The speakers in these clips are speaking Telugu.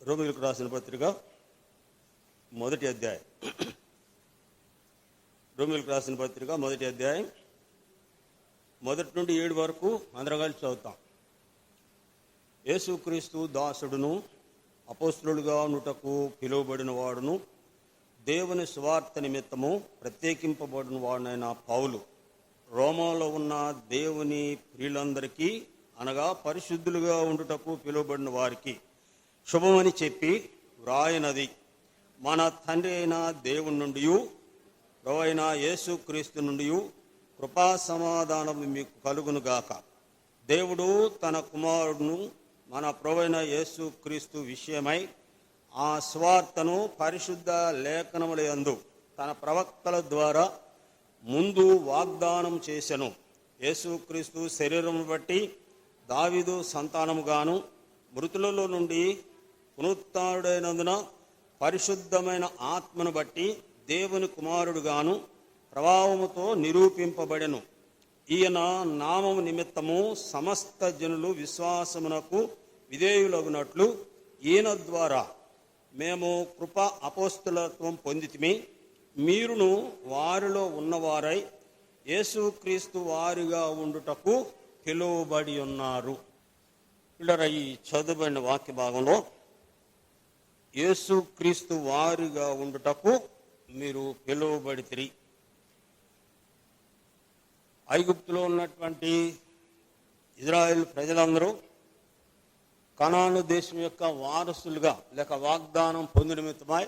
రోమీయులకు రాసిన పత్రిక మొదటి అధ్యాయం. రోమీయులకు రాసిన పత్రిక మొదటి అధ్యాయం 1 నుండి 7 వరకు అందరం కలిసి చదువుతాం. యేసుక్రీస్తు దాసుడును అపోస్తలుడుగా ఉండుటకు పిలువబడిన వాడును దేవుని స్వార్థ నిమిత్తము ప్రత్యేకింపబడిన వాడునైన పౌలు, రోమాలో ఉన్న దేవుని ప్రియులందరికీ అనగా పరిశుద్ధులుగా ఉండుటకు పిలువబడిన వారికి శుభమని చెప్పి వ్రాయనది మన తండ్రి అయిన దేవుని నుండి ప్రభు అయిన యేసుక్రీస్తు నుండి కృపా సమాధానం మీకు కలుగునుగాక. దేవుడు తన కుమారుడును మన ప్రభు అయిన యేసుక్రీస్తు విషయమై ఆ స్వార్థను పరిశుద్ధ లేఖనములందు తన ప్రవక్తల ద్వారా ముందు వాగ్దానం చేసెను. యేసుక్రీస్తు శరీరమును బట్టి దావీదు సంతానముగాను మృతులలో నుండి పునరుత్థానుడైనందున పరిశుద్ధమైన ఆత్మను బట్టి దేవుని కుమారుడుగాను ప్రభావముతో నిరూపింపబడెను. ఈయన నామము నిమిత్తము సమస్త జనులు విశ్వాసమునకు విధేయులగునట్లు ఈయన ద్వారా మేము కృప అపోస్తలత్వం పొందితిమి. మీరును వారిలో ఉన్నవారై యేసుక్రీస్తు వారిగా ఉండుటకు పిలువబడి ఉన్నారు. ఇలా ఈ చదువుబడిన వాక్య భాగంలో యేసుక్రీస్తు వారిగా ఉండుటకు మీరు పిలువబడితిరి. ఐగుప్తులో ఉన్నటువంటి ఇజ్రాయెల్ ప్రజలందరూ కనాను దేశం యొక్క వారసులుగా లేక వాగ్దానం పొందిన నిమిత్తమై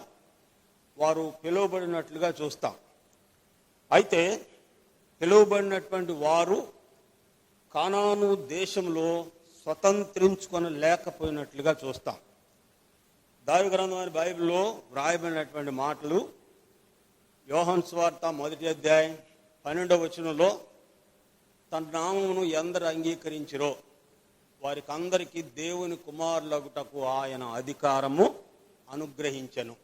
వారు పిలువబడినట్లుగా చూస్తాం. అయితే పిలువబడినటువంటి వారు కనాను దేశంలో స్వతంత్రించుకొని లేకపోయినట్లుగా చూస్తాం. దావీదు గ్రంథమైన బైబిల్లో వ్రాయబడినటువంటి మాటలు యోహాను సువార్త 1వ అధ్యాయం 12వ వచనంలో తన నామమును ఎందరు అంగీకరించిరో వారికి అందరికీ దేవుని కుమారులగుటకు ఆయన అధికారము అనుగ్రహించెను.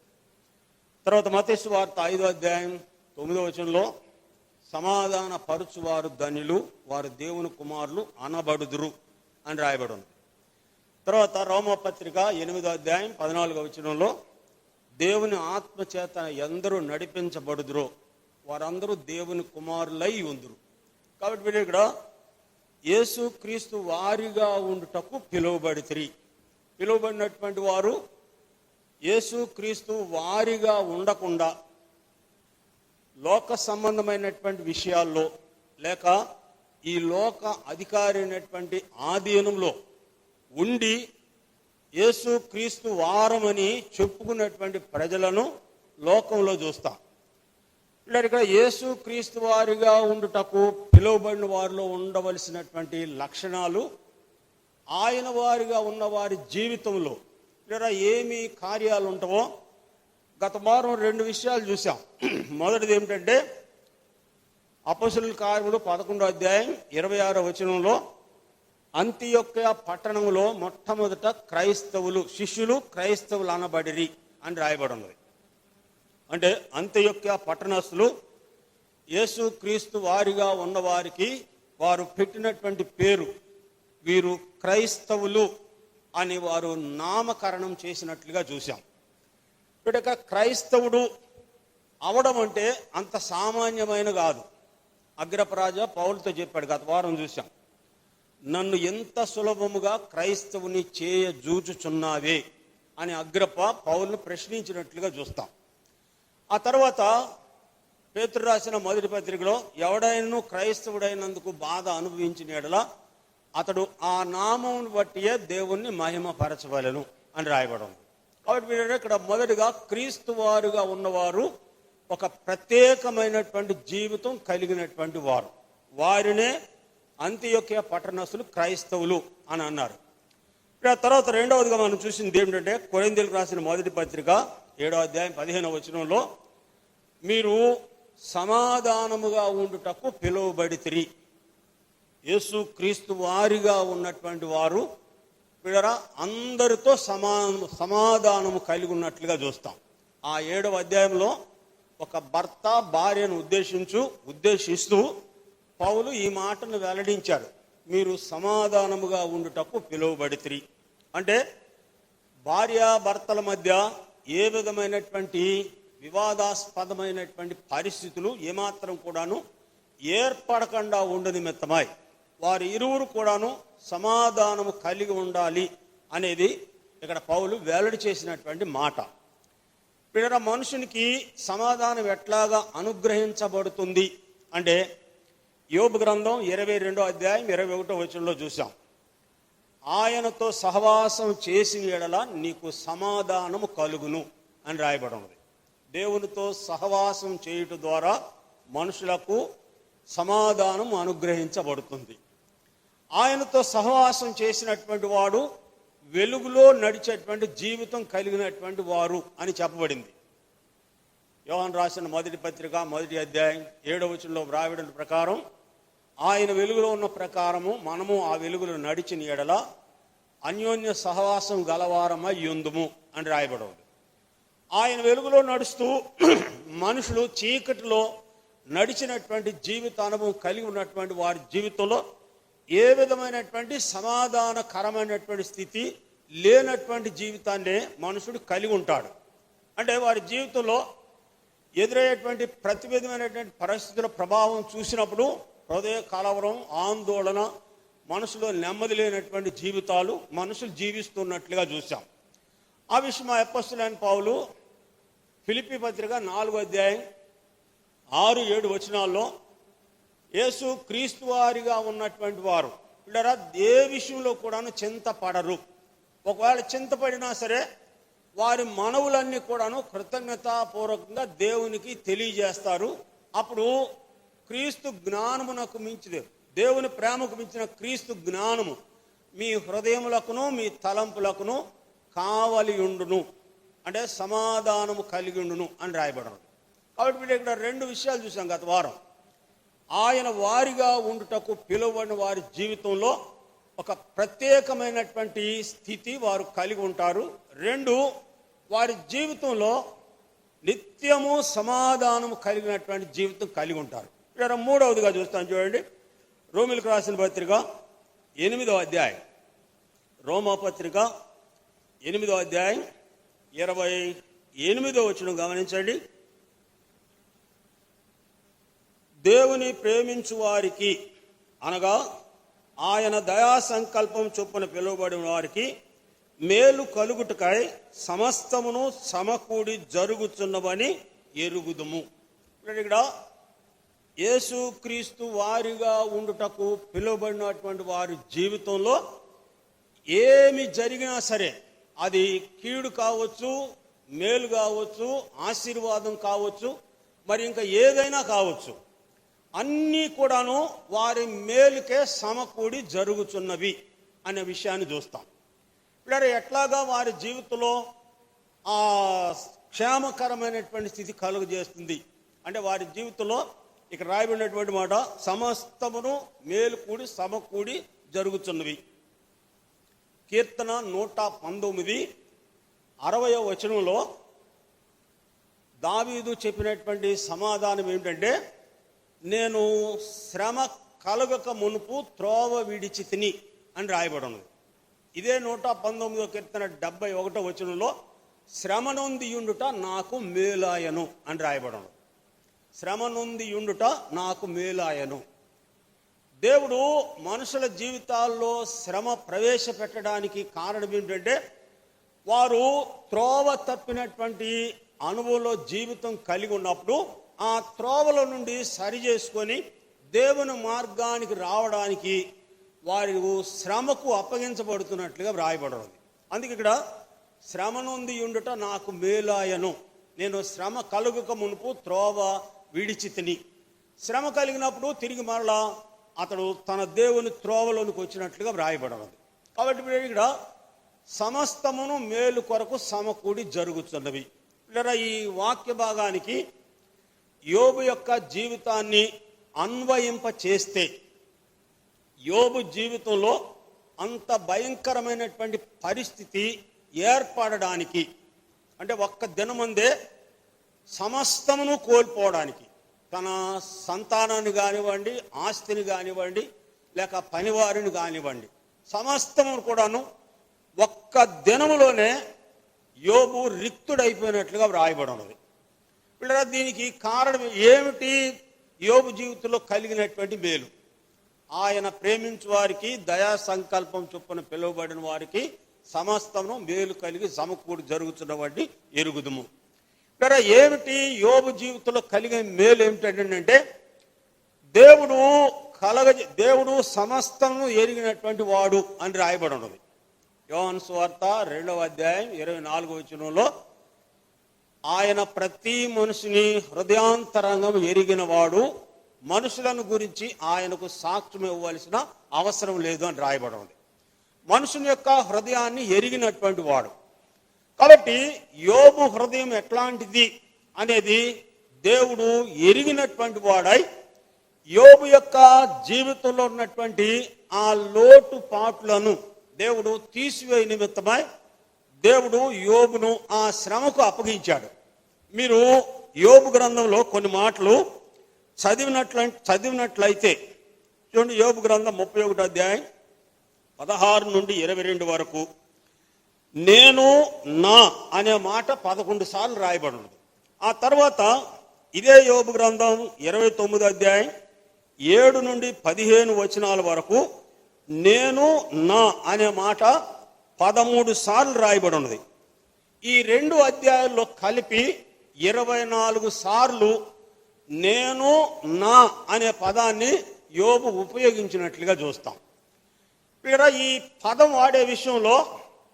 తర్వాత మత్తయి సువార్త 5వ అధ్యాయం 9వ వచనంలో సమాధాన పరుచువారు ధన్యులు, వారు దేవుని కుమారులు అనబడుదురు అని రాయబడి ఉంది. తర్వాత రోమపత్రిక 8వ అధ్యాయం 14వ వచనంలో దేవుని ఆత్మచేత ఎందరూ నడిపించబడుదురో వారందరూ దేవుని కుమారులై ఉందురు. కాబట్టి వీళ్ళు ఇక్కడ యేసుక్రీస్తు వారిగా ఉండుటకు పిలువబడితిరి. పిలువబడినటువంటి వారు యేసుక్రీస్తు వారిగా ఉండకుండా లోక సంబంధమైనటువంటి విషయాల్లో లేక ఈ లోక అధికారి అయినటువంటి ఆధీనంలో ఉండి యేసుక్రీస్తు వారమని చెప్పుకున్నటువంటి ప్రజలను లోకంలో చూస్తాం. ఇక్కడ యేసుక్రీస్తు వారిగా ఉండుటకు పిలువబడిన వారిలో ఉండవలసినటువంటి లక్షణాలు ఆయన వారిగా ఉన్న వారి జీవితంలో లేదా ఏమి కార్యాలు ఉంటావో గత వారం 2 విషయాలు చూసాం. మొదటిది ఏమిటంటే అపోస్తలుల కార్యములు 11వ అధ్యాయం 26వ వచనంలో అంతియొక్క పట్టణంలో మొట్టమొదట శిష్యులు క్రైస్తవులు అనబడిరి అని రాయబడి ఉన్నది. అంటే అంతియొక్క పట్టణస్థులు యేసుక్రీస్తు వారిగా ఉన్నవారికి వారు పెట్టినటువంటి పేరు, వీరు క్రైస్తవులు అని వారు నామకరణం చేసినట్లుగా చూసాం. ఇక క్రైస్తవుడు అవడం అంటే అంత సామాన్యమైన కాదు. అగ్రపరాజ పౌలుతో చెప్పాడు, గత వారం చూసాం, నన్ను ఎంత సులభముగా క్రైస్తవుని చేయజూచుచున్నావే అని అగ్రప పౌలును ప్రశ్నించినట్లుగా చూస్తాం. ఆ తర్వాత పేతురు రాసిన మొదటి పత్రికలో ఎవడైనా క్రైస్తవుడైనందుకు బాధ అనుభవించిన ఎడల అతడు ఆ నామమును బట్టియే దేవుణ్ణి మహిమపరచవలెను అని రాయబడం. కాబట్టి ఇక్కడ మొదటిగా క్రీస్తు వారుగా ఉన్నవారు ఒక ప్రత్యేకమైనటువంటి జీవితం కలిగినటువంటి వారు, వారినే అంతియొక్క పట్టణస్థులు క్రైస్తవులు అని అన్నారు. తర్వాత రెండవదిగా మనం చూసింది ఏమిటంటే కొరింథీయులకు రాసిన మొదటి పత్రిక 7వ అధ్యాయం 15వ వచనంలో మీరు సమాధానముగా ఉండుటకు పిలువబడితిరి. యేసుక్రీస్తు వారిగా ఉన్నటువంటి వారు వీళ్ళరా అందరితో సమాధానము కలిగి ఉన్నట్లుగా చూస్తాం. ఆ 7వ అధ్యాయంలో ఒక భర్త భార్యను ఉద్దేశిస్తూ పౌలు ఈ మాటను వెల్లడించాడు, మీరు సమాధానముగా ఉండుటకు పిలువబడితిరి. అంటే భార్యాభర్తల మధ్య ఏ విధమైనటువంటి వివాదాస్పదమైనటువంటి పరిస్థితులు ఏమాత్రం కూడాను ఏర్పడకుండా ఉండు నిమిత్తమై వారి ఇరువురు కూడాను సమాధానము కలిగి ఉండాలి అనేది ఇక్కడ పౌలు వెల్లడి చేసినటువంటి మాట. పిల్లల మనుషునికి సమాధానం ఎట్లాగా అనుగ్రహించబడుతుంది అంటే యోబు గ్రంథం 22వ అధ్యాయం 21వ వచనంలో చూసాం. ఆయనతో సహవాసం చేసిన ఎడల నీకు సమాధానము కలుగును అని రాయబడి ఉన్నది. దేవునితో సహవాసం చేయుట ద్వారా మనుషులకు సమాధానం అనుగ్రహించబడుతుంది. ఆయనతో సహవాసం చేసినటువంటి వాడు వెలుగులో నడిచేటువంటి జీవితం కలిగినటువంటి వారు అని చెప్పబడింది. యోహాను రాసిన మొదటి పత్రిక 1వ అధ్యాయం 7వ వచనంలో వ్రాయబడిన ప్రకారం ఆయన వెలుగులో ఉన్న ప్రకారము మనము ఆ వెలుగులో నడిచిన ఎడల అన్యోన్య సహవాసం గలవారమై యుందుము అని రాయబడింది. ఆయన వెలుగులో నడుస్తూ మనుషులు చీకటిలో నడిచినటువంటి జీవిత అనుభవం కలిగి ఉన్నటువంటి వారి జీవితంలో ఏ విధమైనటువంటి సమాధానకరమైనటువంటి స్థితి లేనటువంటి జీవితాన్ని మనుషుడు కలిగి ఉంటాడు. అంటే వారి జీవితంలో ఎదురయ్యేటువంటి ప్రతి విధమైనటువంటి పరిస్థితుల ప్రభావం చూసినప్పుడు హృదయ కలవరం, ఆందోళన, మనసులో నెమ్మది లేనటువంటి జీవితాలు మనుషులు జీవిస్తున్నట్లుగా చూసాం. ఆ విషయం అపోస్తలుడైన పౌలు ఫిలిప్పీ పత్రిక 4వ అధ్యాయం 6-7 వచనాల్లో యేసు క్రీస్తు వారిగా ఉన్నటువంటి వారు పిల్లరా ఏ విషయంలో కూడాను చింతపడరు. ఒకవేళ చింతపడినా సరే వారి మనవులన్నీ కూడాను కృతజ్ఞతాపూర్వకంగా దేవునికి తెలియజేస్తారు. అప్పుడు క్రీస్తు జ్ఞానమునకు మించిదే దేవుని ప్రేమకు మించిన క్రీస్తు జ్ఞానము మీ హృదయములకును మీ తలంపులకును కావలి ఉండును అంటే సమాధానము కలిగి ఉండును అని రాయబడినది. కాబట్టి ఇక్కడ 2 విషయాలు చూసాం గత వారం. ఆయన వారిగా ఉండుటకు పిలువబడిన వారి జీవితంలో ఒక ప్రత్యేకమైనటువంటి స్థితి వారు కలిగి ఉంటారు. 2 వారి జీవితంలో నిత్యము సమాధానము కలిగినటువంటి జీవితం కలిగి ఉంటారు. ఇక్కడ 3వదిగా చూస్తాను చూడండి. రోమిలకు రాసిన పత్రిక 8వ అధ్యాయం, రోమపత్రిక 8వ అధ్యాయం 28వ వచనం గమనించండి. దేవుని ప్రేమించు వారికి అనగా ఆయన దయా సంకల్పం చొప్పున పిలువబడిన వారికి మేలు కలుగుటకై సమస్తమును సమకూడి జరుగుతున్నవని ఎరుగుదుము. ఇక్కడ యేసుక్రీస్తు వారిగా ఉండుటకు పిలువబడినటువంటి వారి జీవితంలో ఏమి జరిగినా సరే అది కీడు కావచ్చు, మేలు కావచ్చు, ఆశీర్వాదం కావచ్చు, మరి ఇంకా ఏదైనా కావచ్చు, అన్నీ కూడాను వారి మేలుకే సమకూడి జరుగుతున్నవి అనే విషయాన్ని చూస్తాం. ఇక్కడ ఎట్లాగా వారి జీవితంలో ఆ క్షేమకరమైనటువంటి స్థితి కలుగజేస్తుంది అంటే వారి జీవితంలో ఇక్కడ రాయబడినటువంటి మాట సమస్తమును మేలు కూడి సమకూడి జరుగుతున్నవి. కీర్తన 119 60వ వచనంలో దావీదు చెప్పినటువంటి సమాధానం ఏమిటంటే నేను శ్రమ కలగక మునుపు త్రోవ విడిచి తిని అని రాయబడి ఉన్నది. ఇదే 119వ కీర్తన 71వ వచనంలో శ్రమ నొందియుండుట నాకు మేలాయను అని రాయబడి ఉన్నది. శ్రమ నొందియుండుట నాకు మేలాయను. దేవుడు మనుషుల జీవితాల్లో శ్రమ ప్రవేశపెట్టడానికి కారణం ఏంటంటే వారు త్రోవ తప్పినటువంటి అనుభవంలో జీవితం కలిగి ఉన్నప్పుడు ఆ త్రోవల నుండి సరి చేసుకొని దేవుని మార్గానికి రావడానికి వారి శ్రమకు అప్పగించబడుతున్నట్లుగా వ్రాయబడినది. అందుకే ఇక్కడ శ్రమ నొంది ఉండుట నాకు మేలాయను, నేను శ్రమ కలుగక మునుపు త్రోవ విడిచి తిని. శ్రమ కలిగినప్పుడు తిరిగి మరలా అతడు తన దేవుని త్రోవలోనికి వచ్చినట్లుగా వ్రాయబడినది. కాబట్టి ఇక్కడ సమస్తమును మేలు కొరకు సమకూడి జరుగుతున్నవి. ఇలా ఈ వాక్య భాగానికి యోబు యొక్క జీవితాన్ని అన్వయింప చేస్తే యోబు జీవితంలో అంత భయంకరమైనటువంటి పరిస్థితి ఏర్పడడానికి అంటే ఒక్క దినమందే సమస్తమును కోల్పోవడానికి, తన సంతానాన్ని కానివ్వండి, ఆస్తిని కానివ్వండి, లేక పనివారిని కానివ్వండి, సమస్తమును కూడాను ఒక్క దినములోనే యోబు రిక్తుడైపోయినట్లుగా వ్రాయబడి ఉన్నది. పిల్లరా, దీనికి కారణం ఏమిటి? యోబు జీవితంలో కలిగినటువంటి మేలు. ఆయన ప్రేమించు వారికి, దయా సంకల్పం చొప్పున పిలువబడిన వారికి సమస్తము మేలు కలిగి సమకూడి జరుగుతున్నవాడిని ఎరుగుదుము. ఇక్కడ ఏమిటి యోబు జీవితంలో కలిగే మేలు ఏమిటంటే, దేవుడు సమస్తము ఎరిగినటువంటి వాడు అని రాయబడి ఉన్నది. యోహాను సువార్త 2వ అధ్యాయం 24వ వచనంలో ఆయన ప్రతి మనిషిని హృదయాంతరంగం ఎరిగిన వాడు, మనుషులను గురించి ఆయనకు సాక్ష్యం ఇవ్వవలసిన అవసరం లేదు అని రాయబడి ఉంది. మనుషుని యొక్క హృదయాన్ని ఎరిగినటువంటి వాడు. కాబట్టి యోబు హృదయం ఎట్లాంటిది అనేది దేవుడు ఎరిగినటువంటి వాడై, యోబు యొక్క జీవితంలో ఉన్నటువంటి ఆ లోటుపాట్లను దేవుడు తీసివేయ నిమిత్తమై దేవుడు యోబును ఆ శ్రమకు అప్పగించాడు. మీరు యోబు గ్రంథంలో కొన్ని మాటలు చదివినట్లయితే చూడండి. యోబు గ్రంథం 31వ అధ్యాయం 16 నుండి 22 వరకు నేను నా అనే మాట 11 సార్లు రాయబడి ఉన్నది. ఆ తర్వాత ఇదే యోబు గ్రంథం 29వ అధ్యాయం 7 నుండి 15 వచనాల వరకు నేను నా అనే మాట 13 సార్లు రాయబడి ఉన్నది. ఈ 2 అధ్యాయాల్లో కలిపి 24 సార్లు నేను నా అనే పదాన్ని యోబు ఉపయోగించినట్లుగా చూస్తాం. ఇక్కడ ఈ పదం వాడే విషయంలో,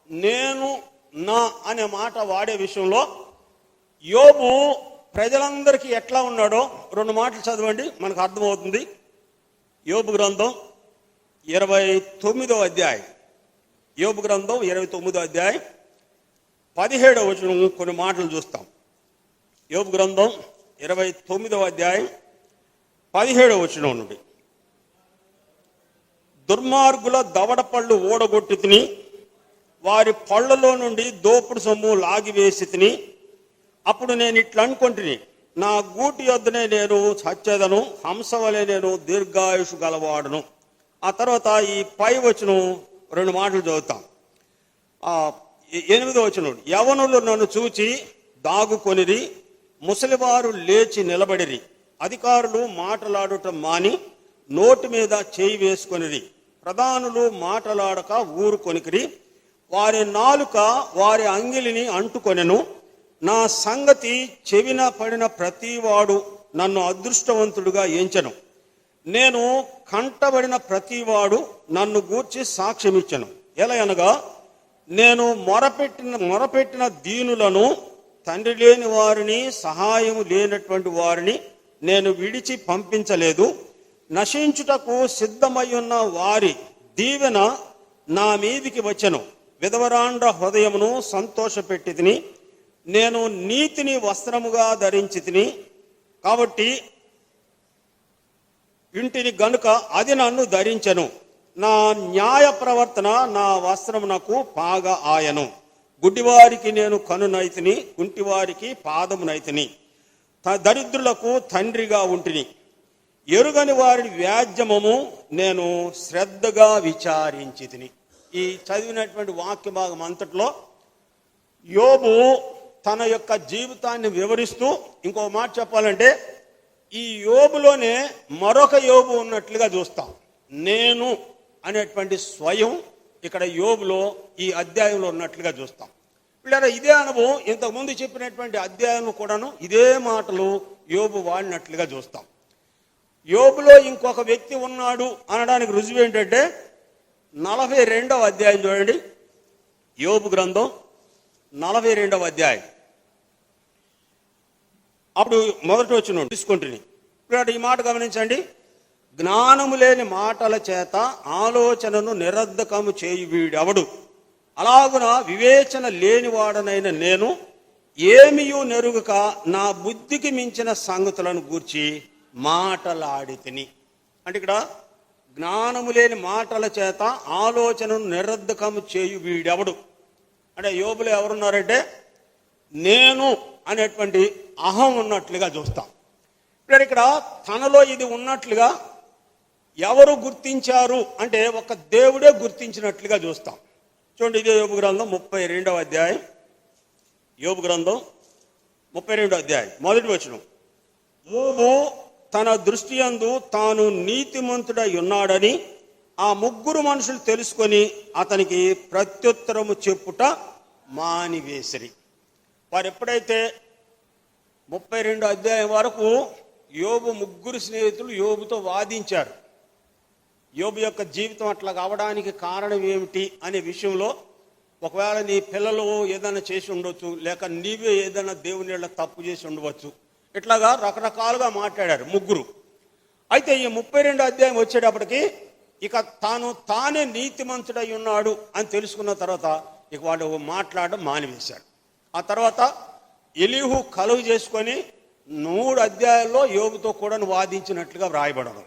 నేను నా అనే మాట వాడే విషయంలో యోబు ప్రజలందరికీ ఎట్లా ఉన్నాడో 2 మాటలు చదవండి, మనకు అర్థమవుతుంది. యోబు గ్రంథం 29వ అధ్యాయం, యోబు గ్రంథం 29వ అధ్యాయం 17వ వచనం కొన్ని మాటలు చూస్తాం. యోబు గ్రంథం 29వ అధ్యాయం 17వ వచనం నుండి, దుర్మార్గుల దవడ పళ్ళు ఓడగొట్టి తిని, వారి పళ్ళలో నుండి దోపుడు సొమ్ము లాగివేసి తిని, అప్పుడు నేను ఇట్లా అనుకుంటుని, నా గూటి యొద్దనే నేను చచ్చేదను, హంస వలె నేను దీర్ఘాయుషు గలవాడును. ఆ తర్వాత ఈ పై వచనం 2 మాటలు చదువుతాం. 8వ వచనం, యవనులు నన్ను చూచి దాగుకొనిరి, ముసలివారు లేచి నిలబడిరి, అధికారులు మాటలాడుట మాని నోటి మీద చేయి వేసుకొనిరి, ప్రధానులు మాటలాడక ఊరుకొనికిరి, వారి నాలుక వారి అంగిలిని అంటుకొనెను, నా సంగతి చెవిన పడిన ప్రతివాడు నన్ను అదృష్టవంతుడుగా ఎంచెను, నేను కంటబడిన ప్రతివాడు నన్ను గూర్చి సాక్ష్యమిచ్చెను. ఎలా అనగా, నేను మొరపెట్టిన దీనులను, తండ్రి లేని వారిని, సహాయము లేనటువంటి వారిని నేను విడిచి పంపించలేదు, నశించుటకు సిద్ధమయ్యున్న వారి దీవెన నా మీదికి వచ్చెను, విధవరాండ్ర హృదయమును సంతోషపెట్టి తిని, నేను నీతిని వస్త్రముగా ధరించి తిని, కాబట్టి ఇంటిని గనుక అది నన్ను ధరించెను, నా న్యాయ ప్రవర్తన నా వస్త్రమునకు పాగా ఆయను, గుడ్డివారికి నేను కనునైతిని, కుంటివారికి పాదమునైతిని, దరిద్రులకు తండ్రిగా ఉంటిని, ఎరుగని వారి వ్యాజ్యమము నేను శ్రద్ధగా విచారించి తిని. ఈ చదివినటువంటి వాక్య భాగం అంతట్లో యోబు తన యొక్క జీవితాన్ని వివరిస్తూ, ఇంకో మాట చెప్పాలంటే ఈ యోబులోనే మరొక యోబు ఉన్నట్లుగా చూస్తాం. నేను అనేటువంటి స్వయం ఇక్కడ యోబులో ఈ అధ్యాయంలో ఉన్నట్లుగా చూస్తాం. పిల్లరా, ఇదే అనుభవం ఇంతకుముందు చెప్పినటువంటి అధ్యాయం కూడాను ఇదే మాటలు యోబు వాడినట్లుగా చూస్తాం. యోబులో ఇంకొక వ్యక్తి ఉన్నాడు అనడానికి రుజువు ఏంటంటే 42వ అధ్యాయం చూడండి. యోబు గ్రంథం 42వ అధ్యాయం. అప్పుడు మొదటి వచనం తీసుకుంటుంది. ఇప్పుడు ఈ మాట గమనించండి. జ్ఞానము లేని మాటల చేత ఆలోచనను నిరర్ధకము చేయు వీడెవడు, అలాగున వివేచన లేనివాడనైన నేను ఏమియూ నెరుగక నా బుద్ధికి మించిన సంగతులను గూర్చి మాటలాడితిని. అంటే ఇక్కడ జ్ఞానము లేని మాటల చేత ఆలోచనను నిరర్ధకము చేయు వీడెవడు అంటే యోబులో ఎవరున్నారంటే నేను అనేటువంటి అహం ఉన్నట్లుగా చూస్తాం. ఇప్పుడు ఇక్కడ తనలో ఇది ఉన్నట్లుగా ఎవరు గుర్తించారు అంటే ఒక దేవుడే గుర్తించినట్లుగా చూస్తాం. చూడండి, ఇదే యోబు గ్రంథం 32వ అధ్యాయం యోబు గ్రంథం 32వ అధ్యాయం మొదటి వచనం. యోబు తన దృష్టి యందు తాను నీతిమంతుడై ఉన్నాడని ఆ ముగ్గురు మనుషులు తెలుసుకొని అతనికి ప్రత్యుత్తరము చెప్పుట మానివేసిరి. వారు ఎప్పుడైతే 32వ అధ్యాయం వరకు యోబు ముగ్గురు స్నేహితులు యోబుతో వాదించారు, యోబు యొక్క జీవితం అట్లా కావడానికి కారణం ఏమిటి అనే విషయంలో, ఒకవేళ నీ పిల్లలు ఏదైనా చేసి ఉండవచ్చు, లేక నీవే ఏదైనా దేవుని తప్పు చేసి ఉండవచ్చు, ఇట్లాగా రకరకాలుగా మాట్లాడారు ముగ్గురు. అయితే ఈ 32వ అధ్యాయం వచ్చేటప్పటికి ఇక తానే నీతిమంతుడై ఉన్నాడు అని తెలుసుకున్న తర్వాత ఇక వాడు మాట్లాడడం మానివేశాడు. ఆ తర్వాత ఎలీహు కలుగు చేసుకొని 3 అధ్యాయాల్లో యోబుతో కూడా వాదించినట్లుగా వ్రాయబడను.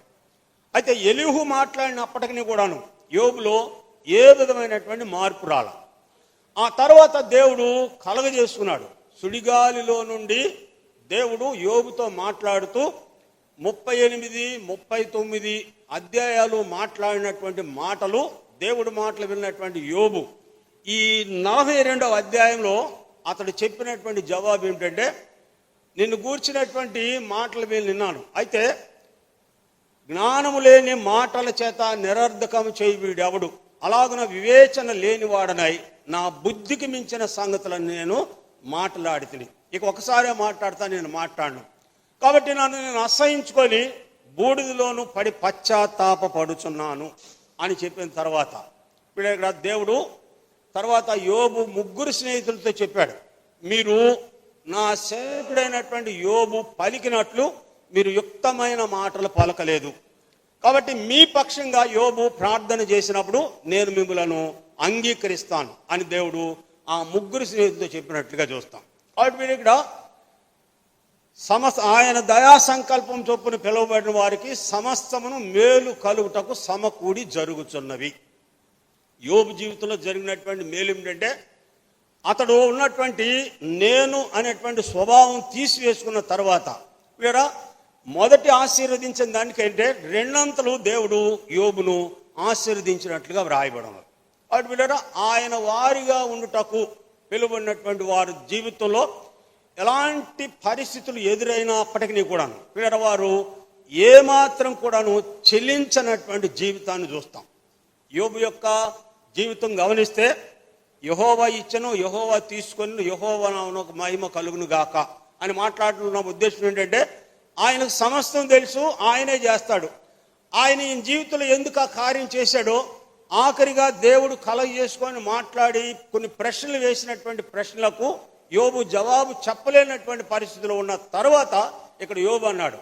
అయితే ఎలీహు మాట్లాడినప్పటికీ కూడాను యోబులో ఏ విధమైనటువంటి మార్పు రాల. ఆ తర్వాత దేవుడు కలగజేసుకున్నాడు. సుడిగాలిలో నుండి దేవుడు యోబుతో మాట్లాడుతూ 38, 39 అధ్యాయాలు మాట్లాడినటువంటి మాటలు, దేవుడు మాటలు విన్నటువంటి యోబు ఈ 42వ అధ్యాయంలో అతడు చెప్పినటువంటి జవాబు ఏమిటంటే, నిన్ను గూర్చినటువంటి మాటలు నేను విన్నాను, అయితే జ్ఞానము లేని మాటల చేత నిరర్ధకము చేయి వీడెవడు, అలాగున వివేచన లేనివాడనై నా బుద్ధికి మించిన సంగతులను నేను మాట్లాడితిని. ఇక ఒకసారి మాట్లాడతా, నేను మాట్లాడను. కాబట్టి నేను అసహించుకొని బూడిదలోను పడి పశ్చాత్తాపడుచున్నాను అని చెప్పిన తర్వాత ఇక్కడ దేవుడు తర్వాత యోబు ముగ్గురు స్నేహితులతో చెప్పాడు, మీరు నా సేవకుడైనటువంటి యోబు పలికినట్లు మీరు యుక్తమైన మాటలు పలకలేదు, కాబట్టి మీ పక్షంగా యోబు ప్రార్థన చేసినప్పుడు నేను మిమ్మలను అంగీకరిస్తాను అని దేవుడు ఆ ముగ్గురు స్నేహితులతో చెప్పినట్లుగా చూస్తాం. కాబట్టి మీరు ఇక్కడ ఆయన దయా సంకల్పం చొప్పున పిలువబడిన వారికి సమస్తమును మేలు కలుగుటకు సమకూడి జరుగుతున్నవి. యోబు జీవితంలో జరిగినటువంటి మేలు ఏమిటంటే, అతడు ఉన్నటువంటి నేను అనేటువంటి స్వభావం తీసివేసుకున్న తర్వాత వీరా మొదటి ఆశీర్వదించిన దానికంటే 2 అంతలు దేవుడు యోబును ఆశీర్వదించినట్లుగా వ్రాయబడను. కాబట్టి వీరా ఆయన వారిగా ఉండుటకు పిలువబడినటువంటి వారి జీవితంలో ఎలాంటి పరిస్థితులు ఎదురైనప్పటికీ కూడాను వీరా వారు ఏమాత్రం కూడాను చెల్లించనటువంటి జీవితాన్ని చూస్తాం. యోబు యొక్క జీవితం గమనిస్తే, యెహోవా ఇచ్చను, యెహోవా తీసుకొని, యెహోవా నామమునకు మహిమ కలుగును గాక అని మాట్లాడుతున్న ఉద్దేశం ఏంటంటే, ఆయనకు సమస్తం తెలుసు, ఆయనే చేస్తాడు. ఆయన ఈ జీవితంలో ఎందుకు ఆ కార్యం చేశాడో ఆఖరిగా దేవుడు కలగ చేసుకొని మాట్లాడి కొన్ని ప్రశ్నలు వేసినటువంటి ప్రశ్నలకు యోబు జవాబు చెప్పలేనటువంటి పరిస్థితిలో ఉన్న తర్వాత ఇక్కడ యోబు అన్నాడు,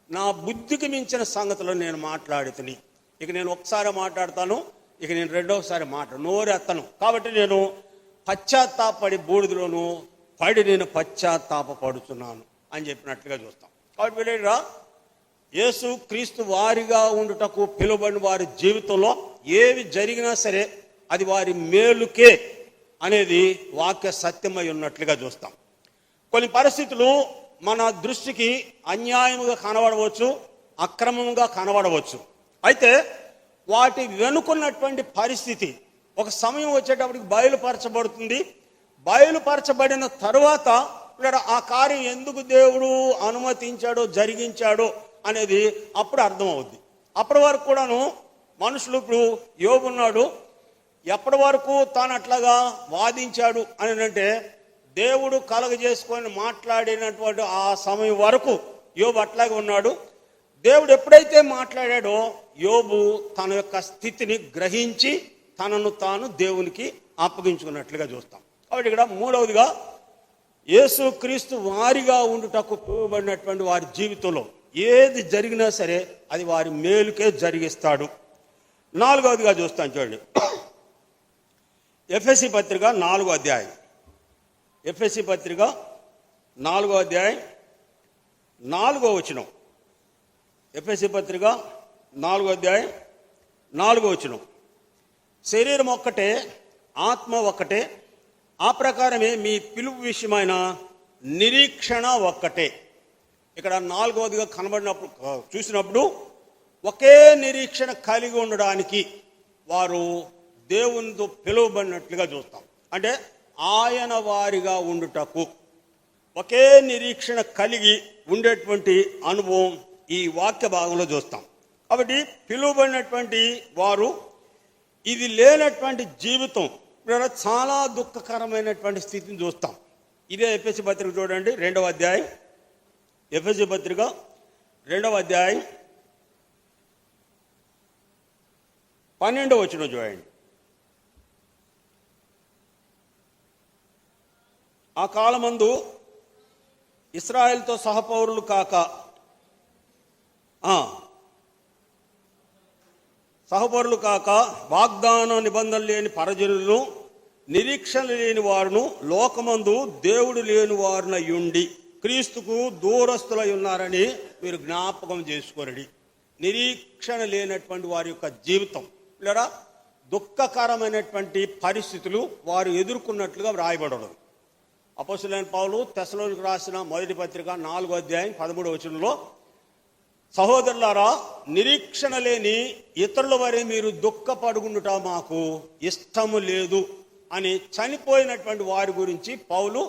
నా బుద్ధికి మించిన సంగతులు నేను మాట్లాడుతుని, ఇక నేను ఒకసారి మాట్లాడతాను, ఇక నేను రెండవసారి నోరెత్తను, కాబట్టి నేను పశ్చాత్తాపడి బూడిదలోను పడి నేను పశ్చాత్తాపడుతున్నాను అని చెప్పినట్లుగా చూస్తాం. కాబట్టి వీళ్ళ యేసు క్రీస్తు వారిగా ఉండుటకు పిలువబడిన వారి జీవితంలో ఏవి జరిగినా సరే అది వారి మేలుకే అనేది వాక్య సత్యమై ఉన్నట్లుగా చూస్తాం. కొన్ని పరిస్థితులు మన దృష్టికి అన్యాయముగా కనబడవచ్చు, అక్రమంగా కనబడవచ్చు. అయితే వాటి వెనుకున్నటువంటి పరిస్థితి ఒక సమయం వచ్చేటప్పటికి బయలుపరచబడుతుంది. బయలుపరచబడిన తరువాత ఆ కార్యం ఎందుకు దేవుడు అనుమతించాడో జరిగించాడో అనేది అప్పుడు అర్థమవుద్ది. అప్పటి వరకు కూడాను మనుషులు, ఇప్పుడు యోబు ఉన్నాడు, ఎప్పటి వరకు తాను అట్లాగా వాదించాడు అని అంటే దేవుడు కలగజేసుకొని మాట్లాడినటువంటి ఆ సమయం వరకు యోబు అట్లాగే ఉన్నాడు. దేవుడు ఎప్పుడైతే మాట్లాడాడో యోబు తన యొక్క స్థితిని గ్రహించి తనను తాను దేవునికి అప్పగించుకున్నట్లుగా చూస్తాం. కాబట్టి ఇక్కడ మూడవదిగా యేసు క్రీస్తు వారిగా ఉండుటకు పిలువబడినటువంటి వారి జీవితంలో ఏది జరిగినా సరే అది వారి మేలుకే జరిగిస్తాడు. 4వదిగా చూస్తాను చూడండి, ఎఫెసీ పత్రిక 4వ అధ్యాయం. ఎఫెసీ పత్రిక 4వ అధ్యాయం 4వ వచనం. ఎఫెసీ పత్రిక 4వ అధ్యాయం 4వ వచనం. శరీరం ఒక్కటే, ఆత్మ ఒక్కటే, ఆ ప్రకారమే మీ పిలుపు విషయమైన నిరీక్షణ ఒక్కటే. ఇక్కడ 4వదిగా కనబడినప్పుడు చూసినప్పుడు ఒకే నిరీక్షణ కలిగి ఉండడానికి వారు దేవునితో పిలువబడినట్లుగా చూస్తాం. అంటే ఆయన వారిగా ఉండుటకు. ఒకే నిరీక్షణ కలిగి ఉండేటువంటి అనుభవం ఈ వాక్య భాగంలో చూస్తాం. కాబట్టి పిలువబడినటువంటి వారు ఇది లేనటువంటి జీవితం చాలా దుఃఖకరమైనటువంటి స్థితిని చూస్తాం. ఇదే ఎఫెసీ పత్రిక చూడండి, 2వ అధ్యాయం. ఎఫెసీ పత్రిక 2వ అధ్యాయం 12వ వచనం చూడండి. ఆ కాలమందు ఇశ్రాయేలుతో సహపౌరులు కాక వాగ్దాన నిబంధన లేని పరజనులను, నిరీక్షణ లేని వారును, లోకమందు దేవుడు లేని వారునయుండి క్రీస్తుకు దూరస్తులై ఉన్నారని మీరు జ్ఞాపకం చేసుకోరడి. నిరీక్షణ లేనటువంటి వారి యొక్క జీవితం లేదా దుఃఖకరమైనటువంటి పరిస్థితులు వారు ఎదుర్కొన్నట్లుగా వ్రాయబడడం. అపోస్తలుడైన పౌలు తెస్సలోనికీయులకు రాసిన మొదటి పత్రిక 4వ అధ్యాయం 13వ వచనంలో, సహోదరులారా, నిరీక్షణ లేని ఇతరుల వరే మీరు దుఃఖపడుకుండుట మాకు ఇష్టము లేదు అని చనిపోయినటువంటి వారి గురించి పౌలు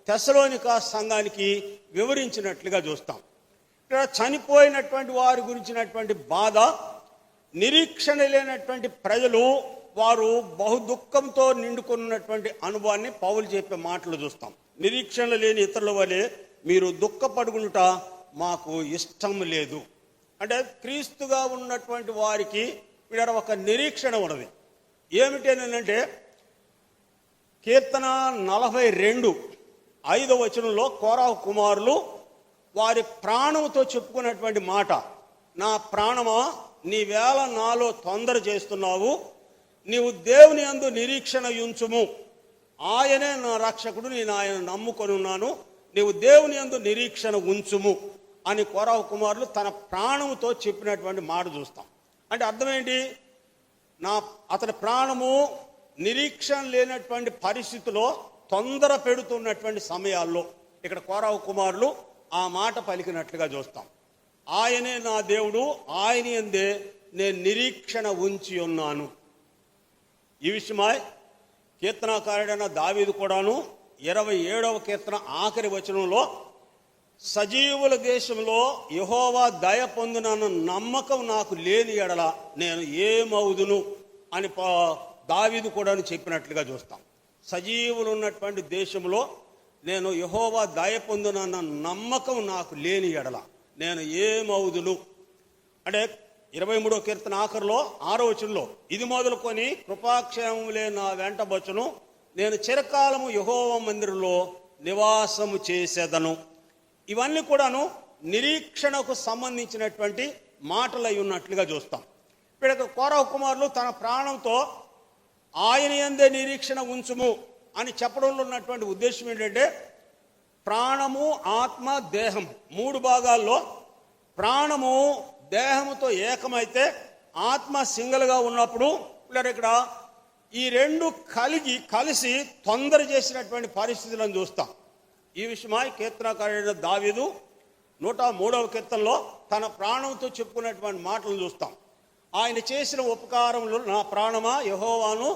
తెస్సలోనిక సంఘానికి వివరించినట్లుగా చూస్తాం. ఇక్కడ చనిపోయినటువంటి వారి గురించినటువంటి బాధ, నిరీక్షణ లేనటువంటి ప్రజలు వారు బహు దుఃఖంతో నిండుకున్నటువంటి అనుభవాన్ని పౌలు చెప్పే మాటలు చూస్తాం. నిరీక్షణ లేని ఇతరుల వలె మీరు దుఃఖపడుకుంట మాకు ఇష్టం లేదు. అంటే క్రీస్తుగా ఉన్నటువంటి వారికి వీడ ఒక నిరీక్షణ ఉన్నది. ఏమిటేనంటే కీర్తన 42:5వ వచనంలో కోరాహు కుమారులు వారి ప్రాణంతో చెప్పుకున్నటువంటి మాట, నా ప్రాణమా నీవేళ నాలో తొందర చేస్తున్నావు, నీవు దేవుని యందు నిరీక్షణ ఉంచుము, ఆయనే నా రక్షకుడు, నేను ఆయన నమ్ముకొని ఉన్నాను, నీవు దేవుని యందు నిరీక్షణ ఉంచుము అని కోరాహు కుమారులు తన ప్రాణముతో చెప్పినటువంటి మాట చూస్తాం. అంటే అర్థమేంటి? అతని ప్రాణము నిరీక్షణ లేనటువంటి పరిస్థితిలో తొందర పెడుతున్నటువంటి సమయాల్లో ఇక్కడ కోరాహు కుమారులు ఆ మాట పలికినట్లుగా చూస్తాం. ఆయనే నా దేవుడు, ఆయన యందే నేను నిరీక్షణ ఉంచి ఉన్నాను. ఈ విషయమై కీర్తనాకారుడైన దావీదు కూడాను 27వ కీర్తన ఆఖరి వచనంలో, సజీవుల దేశంలో యెహోవా దయ పొందునన్న నమ్మకం నాకు లేని ఎడల నేను ఏమవుదును అని దావీదు కూడా చెప్పినట్లుగా చూస్తాం. సజీవులు ఉన్నటువంటి దేశంలో నేను యెహోవా దయ పొందునన్న నమ్మకం నాకు లేని ఎడల నేను ఏమవుదును అంటే 23వ కీర్తన ఆఖరిలో 6వ వచనంలో, ఇది మొదలుకొని కృపాక్షేమములే నా వెంట వచ్చును, నేను చిరకాలము యెహోవా మందిరంలో నివాసము చేసేదను. ఇవన్నీ కూడాను నిరీక్షణకు సంబంధించినటువంటి మాటలు అయి ఉన్నట్లుగా చూస్తాం. ఇప్పుడు కోరాహు కుమారులు తన ప్రాణంతో ఆయన యందే నిరీక్షణ ఉంచుము అని చెప్పడంలో ఉన్నటువంటి ఉద్దేశం ఏంటంటే, ప్రాణము, ఆత్మ, దేహం 3 భాగాల్లో ప్రాణము దేహముతో ఏకమైతే ఆత్మ సింగల్గా ఉన్నప్పుడు ఇక్కడ ఈ 2 కలిసి తొందర చేసినటువంటి పరిస్థితులను చూస్తాం. ఈ విషయమై కీర్తనకారుడైన దావీదు 103వ కీర్తనలో తన ప్రాణంతో చెప్పుకున్నటువంటి మాటలను చూస్తాం. ఆయన చేసిన ఉపకారములు, నా ప్రాణమా యెహోవాను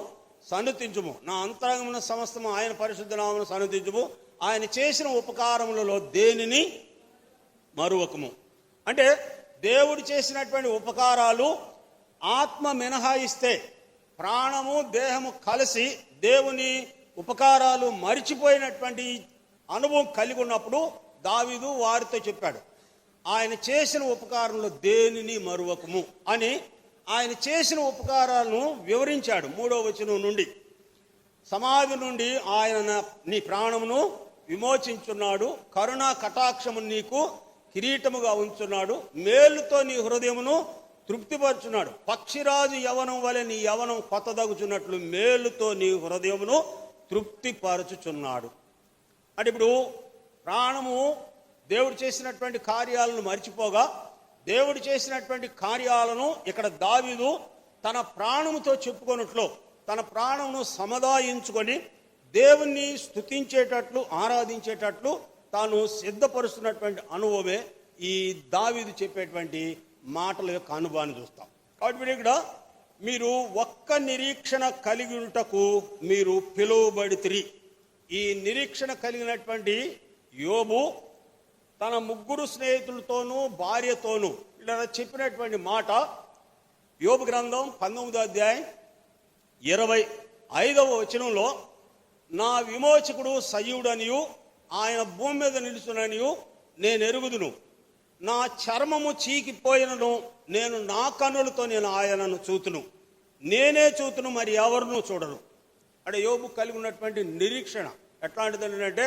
సన్నుతించుము, నా అంతరంగమున సమస్తము ఆయన పరిశుద్ధ నామమును సన్నుతించుము, ఆయన చేసిన ఉపకారములలో దేనిని మరువకము. అంటే దేవుడు చేసినటువంటి ఉపకారాలు ఆత్మ మినహాయిస్తే ప్రాణము దేహము కలిసి దేవుని ఉపకారాలు మరిచిపోయినటువంటి అనుభవం కలిగి ఉన్నప్పుడు దావీదు వారితో చెప్పాడు, ఆయన చేసిన ఉపకారంలో దేనిని మరువకము అని ఆయన చేసిన ఉపకారాలను వివరించాడు. 3వ వచనం నుండి, సమాధి నుండి ఆయన నీ ప్రాణమును విమోచించున్నాడు, కరుణా కటాక్షము నీకు కిరీటముగా ఉంచున్నాడు, మేలుతో నీ హృదయమును తృప్తిపరుచున్నాడు, పక్షిరాజు యవనం వలె నీ యవనం కొత్తదగుచున్నట్లు మేలుతో నీ హృదయమును తృప్తిపరచుచున్నాడు. అంటే ఇప్పుడు ప్రాణము దేవుడు చేసినటువంటి కార్యాలను మర్చిపోగా దేవుడు చేసినటువంటి కార్యాలను ఇక్కడ దావీదు తన ప్రాణముతో చెప్పుకొనట్లు తన ప్రాణమును సముదాయించుకొని దేవుణ్ణి స్తుతించేటట్లు ఆరాధించేటట్లు తాను సిద్ధపరుస్తున్నటువంటి అనుభవమే ఈ దావీదు చెప్పేటువంటి మాటల యొక్క అనుభవాన్ని చూస్తాం. కాబట్టి ఇక్కడ మీరు ఒక్క నిరీక్షణ కలిగి ఉంటకు మీరు పిలువబడితిరి ఈ నిరీక్షణ కలిగినటువంటి యోబు తన ముగ్గురు స్నేహితులతోనూ భార్యతోనూ ఇలా చెప్పినటువంటి మాట యోబు గ్రంథం 19వ అధ్యాయం 25వ వచనంలో, నా విమోచకుడు సజీవుడనియు ఆయన భూమి మీద నిలుచుననియు నేను ఎరుగుదును, నా చర్మము చీకిపోయినను నేను నా కన్నులతో నేను ఆయనను చూతును, నేనే చూతును మరి ఎవరునూ చూడను. అంటే యోబు కలిగి ఉన్నటువంటి నిరీక్షణ ఎట్లాంటిది అంటే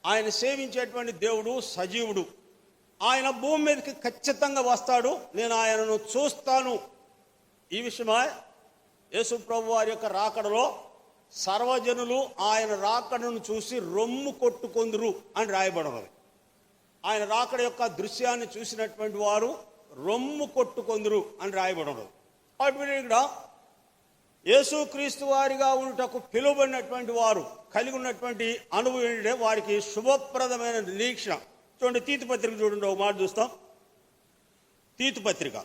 ఆయన సేవించేటువంటి దేవుడు సజీవుడు, ఆయన భూమి మీదకి ఖచ్చితంగా వస్తాడు, నేను ఆయనను చూస్తాను. ఈ విషయమై యేసు ప్రభు వారి యొక్క రాకడలో సర్వజనులు ఆయన రాకడను చూసి రొమ్ము కొట్టుకొందురు అని రాయబడినది. ఆయన రాకడ యొక్క దృశ్యాన్ని చూసినటువంటి వారు రొమ్ము కొట్టుకొందురు అని రాయబడినది. కాబట్టి ఇక్కడ యేసుక్రీస్తు వారిగా ఉండుటకు పిలువబడినటువంటి వారు కలిగి ఉన్నటువంటి అనుభవం ఏంటంటే వారికి శుభప్రదమైన నిరీక్షణ. చూడండి, తీతు పత్రిక చూడండి, ఒక మాట చూస్తాం. తీతు పత్రిక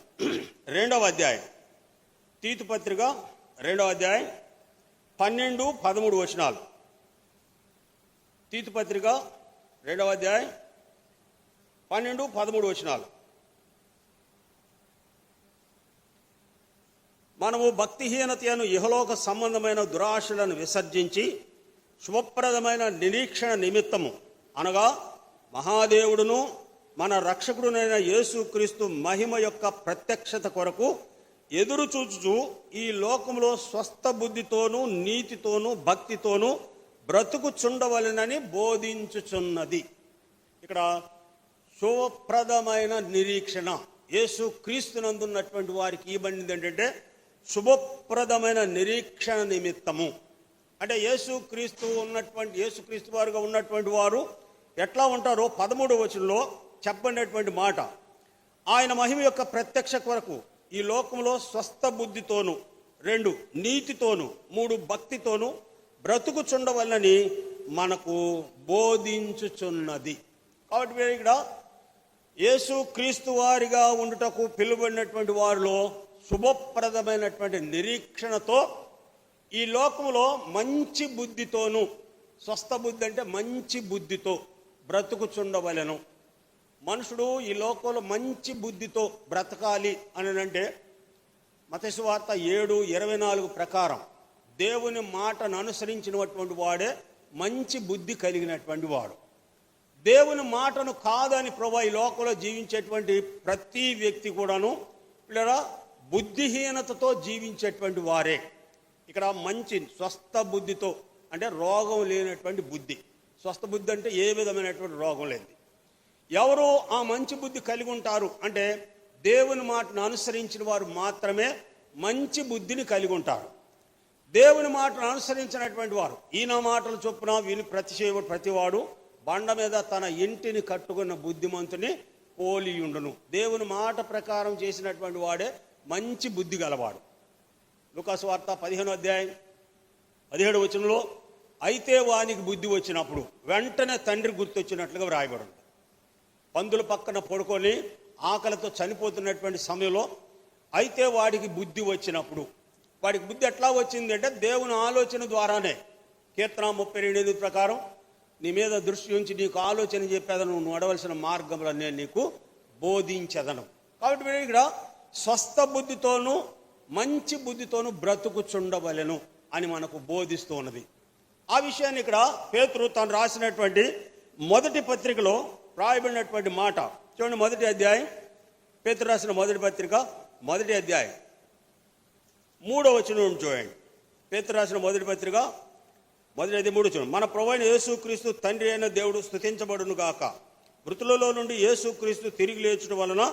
2వ అధ్యాయం, తీతు పత్రిక 2వ అధ్యాయం 12-13 వచనాలు. తీతు పత్రిక 2వ అధ్యాయం 12-13 వచనాలు. మనము భక్తిహీనతను ఇహలోక సంబంధమైన దురాశలను విసర్జించి శుభప్రదమైన నిరీక్షణ నిమిత్తము అనగా మహాదేవుడును మన రక్షకుడునైన యేసుక్రీస్తు మహిమ యొక్క ప్రత్యక్షత కొరకు ఎదురు చూచుచు ఈ లోకంలో స్వస్థ బుద్ధితోనూ నీతితోనూ భక్తితోనూ బ్రతుకుచుండవలెనని బోధించుచున్నది. ఇక్కడ శుభప్రదమైన నిరీక్షణ యేసుక్రీస్తునందున్నటువంటి వారికి ఇవ్వబడింది ఏంటంటే శుభప్రదమైన నిరీక్షణ నిమిత్తము. అంటే యేసుక్రీస్తు వారుగా ఉన్నటువంటి వారు ఎట్లా ఉంటారో 13వ వచనంలో చెప్పబడినటువంటి మాట, ఆయన మహిమ యొక్క ప్రత్యక్ష కొరకు ఈ లోకంలో స్వస్థ బుద్ధితోను 2 నీతితోను 3 భక్తితోను బ్రతుకుచుండవలనని మనకు బోధించుచున్నది. కాబట్టి ఇక్కడ యేసుక్రీస్తు వారిగా ఉండుటకు పిలువబడినటువంటి వారిలో శుభప్రదమైనటువంటి నిరీక్షణతో ఈ లోకంలో మంచి బుద్ధితోనూ, స్వస్థ బుద్ధి అంటే మంచి బుద్ధితో బ్రతుకుచుండవలెను. మనుషుడు ఈ లోకంలో మంచి బుద్ధితో బ్రతకాలి అని అంటే మత్తయి సువార్త 7:24 ప్రకారం దేవుని మాటను అనుసరించినటువంటి వాడే మంచి బుద్ధి కలిగినటువంటి వాడు. దేవుని మాటను కాదని ప్రభువా ఈ లోకంలో జీవించేటువంటి ప్రతి వ్యక్తి కూడాను లేదా బుద్ధిహీనతతో జీవించేటువంటి వారే. ఇక్కడ మంచి స్వస్థ బుద్ధితో అంటే రోగం లేనటువంటి బుద్ధి. స్వస్థ బుద్ధి అంటే ఏ విధమైనటువంటి రోగం లేనిది. ఎవరు ఆ మంచి బుద్ధి కలిగి ఉంటారు అంటే దేవుని మాటను అనుసరించిన వారు మాత్రమే మంచి బుద్ధిని కలిగి ఉంటారు. దేవుని మాటను అనుసరించినటువంటి వారు ఈయన మాటలు చొప్పున విని ప్రతివాడు బండ మీద తన ఇంటిని కట్టుకున్న బుద్ధిమంతుని పోలియుండును. దేవుని మాట ప్రకారం చేసినటువంటి వాడే మంచి బుద్ధి గలవాడు. లూకాసు వార్త 15వ అధ్యాయం 17వ వచనంలో, అయితే వానికి బుద్ధి వచ్చినప్పుడు వెంటనే తండ్రి గుర్తొచ్చినట్లుగా వ్రాయబడింది. పందుల పక్కన పడుకొని ఆకలితో చనిపోతున్నటువంటి సమయంలో అయితే వాడికి బుద్ధి వచ్చినప్పుడు, వాడికి బుద్ధి ఎట్లా వచ్చింది అంటే దేవుని ఆలోచన ద్వారానే. కీర్తన 32 ప్రకారం నీ మీద దృష్టి ఉంచి నీకు ఆలోచన చెప్పేదను, నువ్వు నడవలసిన మార్గంలో నేను నీకు బోధించదను. కాబట్టి ఇక్కడ స్వస్థ బుద్ధితోనూ మంచి బుద్ధితోనూ బ్రతుకుచుండవలెను అని మనకు బోధిస్తూ ఉన్నది. ఆ విషయాన్ని ఇక్కడ పేతురు తను రాసినటువంటి మొదటి పత్రికలో రాయబడినటువంటి మాట చూడండి. 1వ అధ్యాయం, పేతురు రాసిన మొదటి పత్రిక 1వ అధ్యాయం 3వ వచనం చూడండి. పేతురు రాసిన మొదటి పత్రిక 1వ అధ్యాయం 3వ వచనం, మన ప్రభువైన యేసుక్రీస్తు తండ్రి అయిన దేవుడు స్తుతించబడును గాక. మృతులలో నుండి యేసుక్రీస్తు తిరిగి లేచడం వలన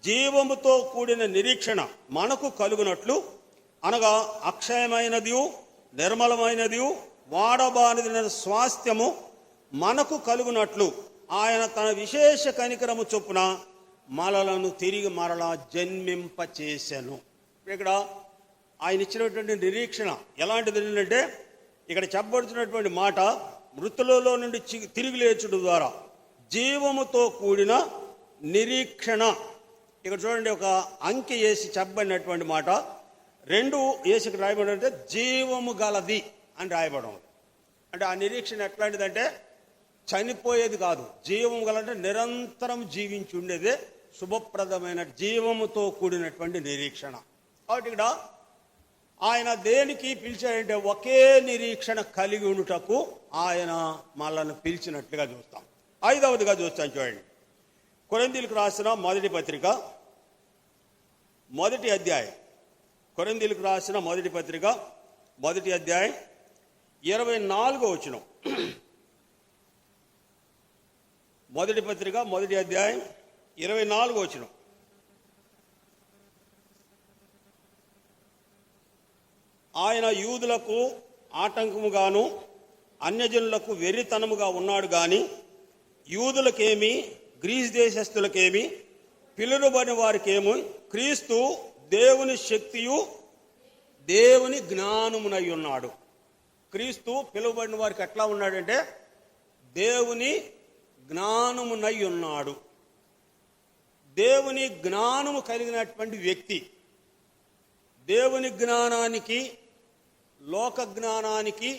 జీవముతో కూడిన నిరీక్షణ మనకు కలుగునట్లు, అనగా అక్షయమైనది నిర్మలమైనది వాడబానిన స్వాస్థ్యము మనకు కలుగునట్లు ఆయన తన విశేష కనికరము చొప్పున మనలను తిరిగి మరలా జన్మింపచేసెను. ఇక్కడ ఆయన ఇచ్చినటువంటి నిరీక్షణ ఎలాంటిది అంటే ఇక్కడ చెప్పబడుతున్నటువంటి మాట మృతులలో నుండి తిరిగి లేచుడు ద్వారా జీవముతో కూడిన నిరీక్షణ. ఇక్కడ చూడండి, ఒక అంకె వేసి చెప్పబడినటువంటి మాట 2 వేసి రాయబడి అంటే జీవము గలది అని రాయబడం. అంటే ఆ నిరీక్షణ ఎట్లాంటిదంటే చనిపోయేది కాదు, జీవం గలంటే నిరంతరం జీవించి ఉండేదే శుభప్రదమైన జీవముతో కూడినటువంటి నిరీక్షణ. కాబట్టి ఇక్కడ ఆయన దేనికి పిలిచాడంటే ఒకే నిరీక్షణ కలిగి ఉండుటకు ఆయన మనల్ని పిలిచినట్లుగా చూస్తాం. ఐదవదిగా చూస్తాం చూడండి, కొరింథీయులకు రాసిన మొదటి పత్రిక మొదటి అధ్యాయం. కొరింథీయులకు రాసిన మొదటి పత్రిక మొదటి అధ్యాయం 24వ వచనం. మొదటి పత్రిక మొదటి అధ్యాయం 24వ వచనం. ఆయన యూదులకు ఆటంకముగాను అన్యజనులకు వెర్రితనముగా ఉన్నాడు గాని యూదులకేమి గ్రీస్ దేశస్థులకేమి పిలువబడిన వారికేమో క్రీస్తు దేవుని శక్తియు దేవుని జ్ఞానమునై ఉన్నాడు. క్రీస్తు పిలువబడిన వారికి ఎట్లా ఉన్నాడంటే దేవుని జ్ఞానమునై ఉన్నాడు. దేవుని జ్ఞానము కలిగినటువంటి వ్యక్తి. దేవుని జ్ఞానానికి లోక జ్ఞానానికి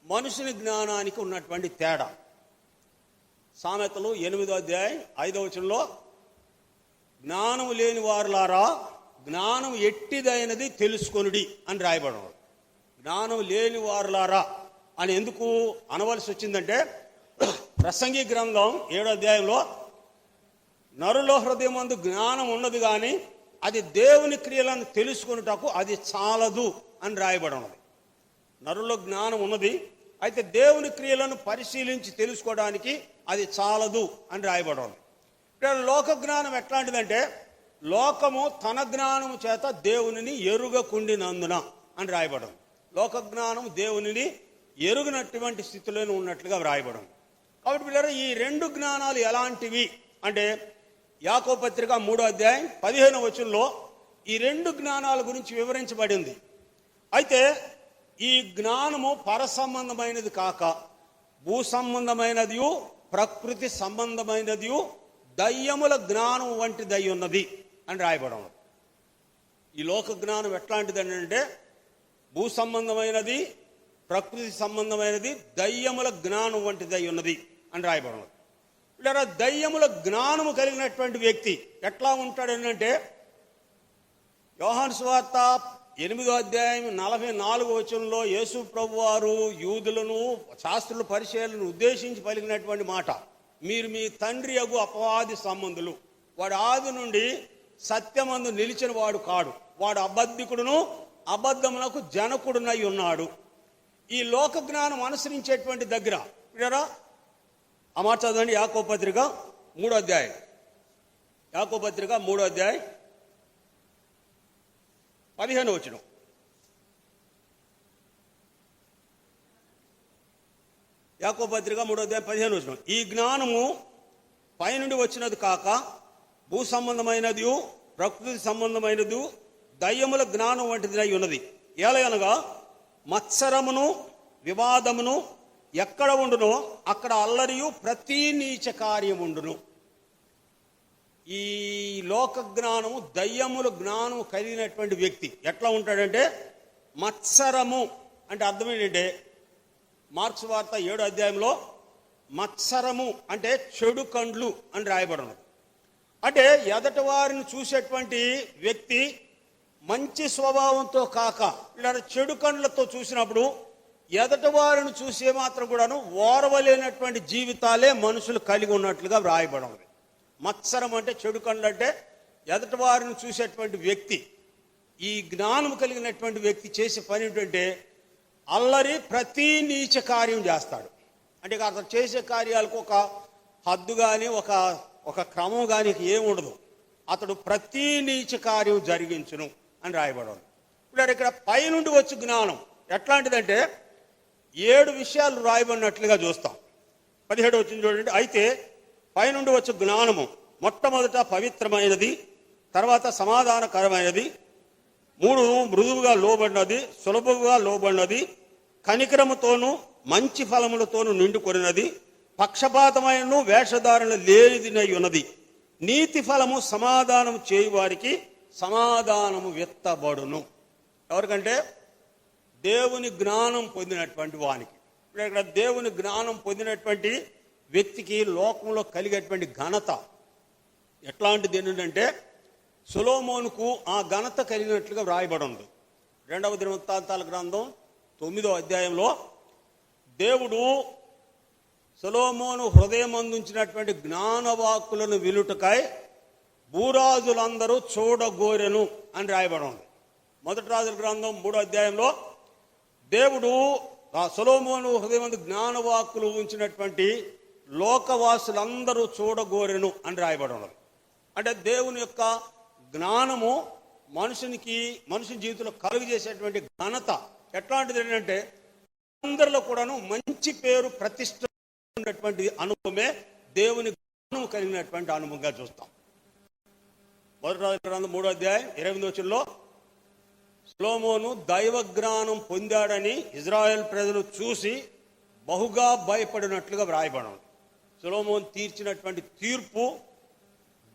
మనుషుని జ్ఞానానికి ఉన్నటువంటి తేడా. సామెతలు 8వ అధ్యాయం 5వ వచనంలో జ్ఞానము లేని వారులారా జ్ఞానం ఎట్టిదైనది తెలుసుకొనుడి అని రాయబడినాడు. జ్ఞానం లేని వారులారా అని ఎందుకు అనవలసి వచ్చిందంటే ప్రసంగి గ్రంథం 7వ అధ్యాయంలో నరులో హృదయమందు జ్ఞానం ఉన్నది కానీ అది దేవుని క్రియలను తెలుసుకొనుటకు అది చాలదు అని రాయబడి ఉన్నది. నరులో జ్ఞానం ఉన్నది, అయితే దేవుని క్రియలను పరిశీలించి తెలుసుకోవడానికి అది చాలదు అని రాయబడి ఉన్నది. ఇక్కడ లోక జ్ఞానం ఎట్లాంటిదంటే లోకము తన జ్ఞానము చేత దేవునిని ఎరుగకుండినందున అని రాయబడి ఉంది. లోక జ్ఞానం దేవునిని ఎరుగినటువంటి స్థితిలోనే ఉన్నట్లుగా రాయబడి ఉంది. కాబట్టి పిల్లలు ఈ రెండు జ్ఞానాలు ఎలాంటివి అంటే యాకోబు పత్రిక 3వ అధ్యాయం 15వ వచనంలో ఈ రెండు జ్ఞానాల గురించి వివరించబడింది. అయితే ఈ జ్ఞానము పరసంబంధమైనది కాక భూ సంబంధమైనది, ప్రకృతి సంబంధమైనది, దయ్యముల జ్ఞానం వంటిదై ఉన్నది అని రాయబడి ఉన్నది. ఈ లోక జ్ఞానం ఎట్లాంటిది అంటే భూ సంబంధమైనది, ప్రకృతి సంబంధమైనది, దయ్యముల జ్ఞానం వంటిదై ఉన్నది అని రాయబడి ఉన్నది. ఇలా దయ్యముల జ్ఞానము కలిగినటువంటి వ్యక్తి ఎట్లా ఉంటాడనంటే యోహాను సువార్త 8వ అధ్యాయం 44వ వచనంలో యేసు ప్రభు వారు యూదులను శాస్త్రుల పరిచయాలను ఉద్దేశించి పలికినటువంటి మాట, మీరు మీ తండ్రి యగు అపవాది సంబంధులు, వాడు ఆది నుండి సత్యమందు నిలిచిన వాడు కాడు, వాడు అబద్ధికుడును అబద్ధమునకు జనకుడునై ఉన్నాడు. ఈ లోక జ్ఞానం అనుసరించేటువంటి దగ్గర వినరా ఆ మాట చదవండి. యాకోబు పత్రిక 3వ అధ్యాయం. యాకోబు పత్రిక 3వ అధ్యాయం 15వ వచనం. యాకోబు పత్రిక 3వ అధ్యాయం 15వ వచనం. ఈ జ్ఞానము పైనుండి వచ్చినది కాక భూ సంబంధమైనది, ప్రకృతి సంబంధమైనది, దయ్యముల జ్ఞానం వంటిది అయి ఉన్నది. ఏలయనగా మత్సరమును వివాదమును ఎక్కడ ఉండునో అక్కడ అల్లరియు ప్రతి నీచ కార్యముండును. ఈ లోక జ్ఞానము దయ్యముల జ్ఞానము కలిగినటువంటి వ్యక్తి ఎట్లా ఉంటాడంటే మత్సరము అంటే అర్థం ఏంటంటే మార్క్స్ వార్త 7వ అధ్యాయంలో మత్సరము అంటే చెడు కండ్లు అని రాయబడినది. అంటే ఎదటి వారిని చూసేటువంటి వ్యక్తి మంచి స్వభావంతో కాక ఇలా చెడు కండ్లతో చూసినప్పుడు ఎదటి వారిని చూసే మాత్రం కూడాను ఓర్వలేనటువంటి జీవితాలే మనుషులు కలిగి ఉన్నట్లుగా వ్రాయబడి ఉంది. మత్సరం అంటే చెడు కళ్ళు అంటే ఎదటి వారిని చూసేటువంటి వ్యక్తి. ఈ జ్ఞానం కలిగినటువంటి వ్యక్తి చేసే పని ఏంటంటే అల్లరి ప్రతి నీచ కార్యం చేస్తాడు. అంటే అతను చేసే కార్యాలకు ఒక హద్దు కానీ ఒక క్రమం కానీ ఏముండదు. అతడు ప్రతి నీచ కార్యం జరిగించును అని రాయబడి. ఇప్పుడు ఇక్కడ పైనుండి వచ్చి జ్ఞానం ఎట్లాంటిదంటే 7 విషయాలు రాయబడినట్లుగా చూస్తాం. 17వ వచనం చూడండి. అయితే పైనుండి వచ్చే జ్ఞానము మొట్టమొదట పవిత్రమైనది, తర్వాత సమాధానకరమైనది, 3 మృదువుగా లోబడినది, సులభంగా లోబడినది, కనికరముతోనూ మంచి ఫలములతోనూ నిండుకొనినది, పక్షపాతమైన వేషధారణ లేనిదినై ఉన్నది, నీతి ఫలము సమాధానము చేయువారికి సమాధానము విత్తబడును. ఎవరికంటే దేవుని జ్ఞానం పొందినటువంటి వానికి. ఇక్కడ దేవుని జ్ఞానం పొందినటువంటి వ్యక్తికి లోకంలో కలిగేటువంటి ఘనత ఎట్లాంటిది ఏంటంటే సొలొమోనుకు ఆ ఘనత కలిగినట్లుగా వ్రాయబడి ఉంది. 2వ దినవృత్తాంతాల గ్రంథం 9వ అధ్యాయంలో దేవుడు సొలొమోను హృదయమందుంచినటువంటి జ్ఞానవాక్కులను వినుటకై భూరాజులందరూ చూడగోరెను అని రాయబడి ఉంది. 1 రాజుల గ్రంథం 3వ అధ్యాయంలో దేవుడు ఆ సొలొమోను హృదయమందు జ్ఞానవాక్కులు ఉంచినటువంటి లోకవాసులందరూ చూడగోరెను అని రాయబడి ఉన్నది. అంటే దేవుని యొక్క జ్ఞానము మనుషుని జీవితంలో కలుగు చేసేటువంటి ఘనత ఎట్లాంటిది ఏంటంటే అందరిలో కూడాను మంచి పేరు ప్రతిష్ట ఉన్నటువంటి అనుభవమే దేవుని జ్ఞానం కలిగినటువంటి అనుభవంగా చూస్తాం. 1 రాజుల గ్రంథం 3వ అధ్యాయం 28వ వచనంలో సొలొమోను దైవ జ్ఞానం పొందాడని ఇజ్రాయెల్ ప్రజలు చూసి బహుగా భయపడినట్లుగా వ్రాయబడి సొలొమోను తీర్చినటువంటి తీర్పు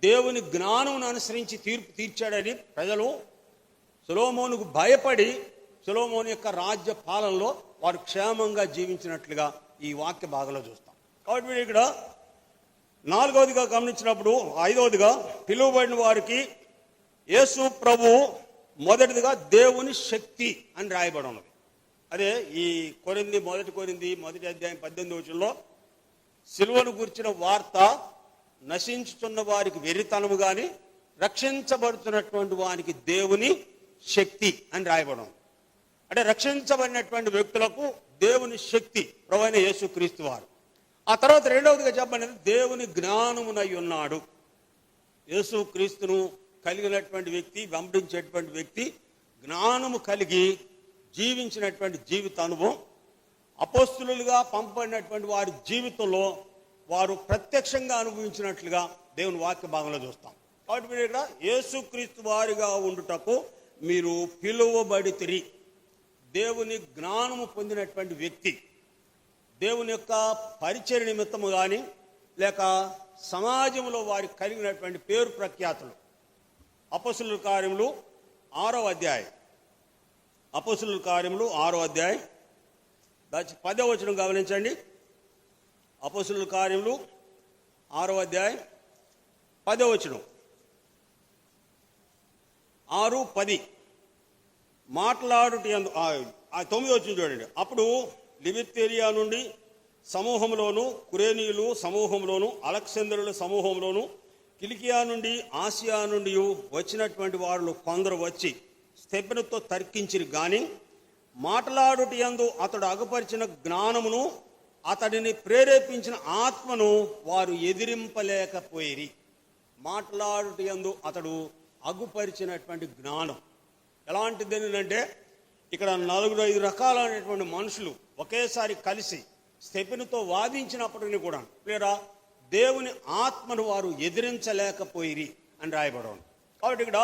దేవుని జ్ఞానం అనుసరించి తీర్పు తీర్చాడని ప్రజలు సొలొమోనుకు భయపడి సొలొమోను యొక్క రాజ్య పాలనలో వారు క్షేమంగా జీవించినట్లుగా ఈ వాక్య భాగంలో చూస్తాం. కాబట్టి మీరు ఇక్కడ 4వదిగా గమనించినప్పుడు 5వదిగా పిలువబడిన వారికి యేసు ప్రభు మొదటిదిగా దేవుని శక్తి అని రాయబడి ఉన్నది. అదే ఈ మొదటి కొరింథీ 1వ అధ్యాయం 18వ వచనంలో సిలువను గురించిన వార్త నశించుతున్న వారికి వెర్రితనము గాని రక్షించబడుతున్నటువంటి వారికి దేవుని శక్తి అని రాయబడి ఉంది. అంటే రక్షించబడినటువంటి వ్యక్తులకు దేవుని శక్తి ప్రభువైన యేసుక్రీస్తు వారు. ఆ తర్వాత 2వదిగా చెప్పబడినది దేవుని జ్ఞానమునై ఉన్నాడు. యేసుక్రీస్తును కలిగినటువంటి వ్యక్తి, వెంబడించేటువంటి వ్యక్తి జ్ఞానము కలిగి జీవించినటువంటి జీవిత అనుభవం అపోస్తులుగా పంపబడినటువంటి వారి జీవితంలో వారు ప్రత్యక్షంగా అనుభవించినట్లుగా దేవుని వాక్య భాగంలో చూస్తాం. కాబట్టి మీరు ఇక్కడ యేసుక్రీస్తు వారిగా ఉండుటకు మీరు పిలువబడితిరి. దేవుని జ్ఞానము పొందినటువంటి వ్యక్తి దేవుని యొక్క పరిచయ నిమిత్తము కానీ లేక సమాజంలో వారికి కలిగినటువంటి పేరు ప్రఖ్యాతులు. అపోస్తుల కార్యములు 6వ అధ్యాయం, అపోస్తుల కార్యములు 6వ అధ్యాయం 10వ వచనం గమనించండి. అపోస్తుల కార్యములు 6వ అధ్యాయం 10వ వచనం 6:10 మాట్లాడుట 9వ వచనం చూడండి. అప్పుడు లిబిర్తేరియా నుండి సమూహంలోను, కురేనీయులు సమూహంలోను, అలెగ్జాంద్రుల సమూహంలోను, కిలికియా నుండి, ఆసియా నుండి వచ్చినటువంటి వారు కొందరు వచ్చి స్తెఫెనుతో తర్కించిరి గాని మాట్లాడుట యందు అతడు అగుపరిచిన జ్ఞానమును అతడిని ప్రేరేపించిన ఆత్మను వారు ఎదిరింపలేకపోయిరి. మాట్లాడుట యందు అతడు అగుపరిచినటువంటి జ్ఞానం ఎలాంటిది ఏంటంటే ఇక్కడ 4-5 రకాలైనటువంటి మనుషులు ఒకేసారి కలిసి స్తెఫెనుతో వాదించినప్పటికీ కూడా లేదా దేవుని ఆత్మను వారు ఎదిరించలేకపోయిరి అని రాయబడి. కాబట్టి ఇక్కడ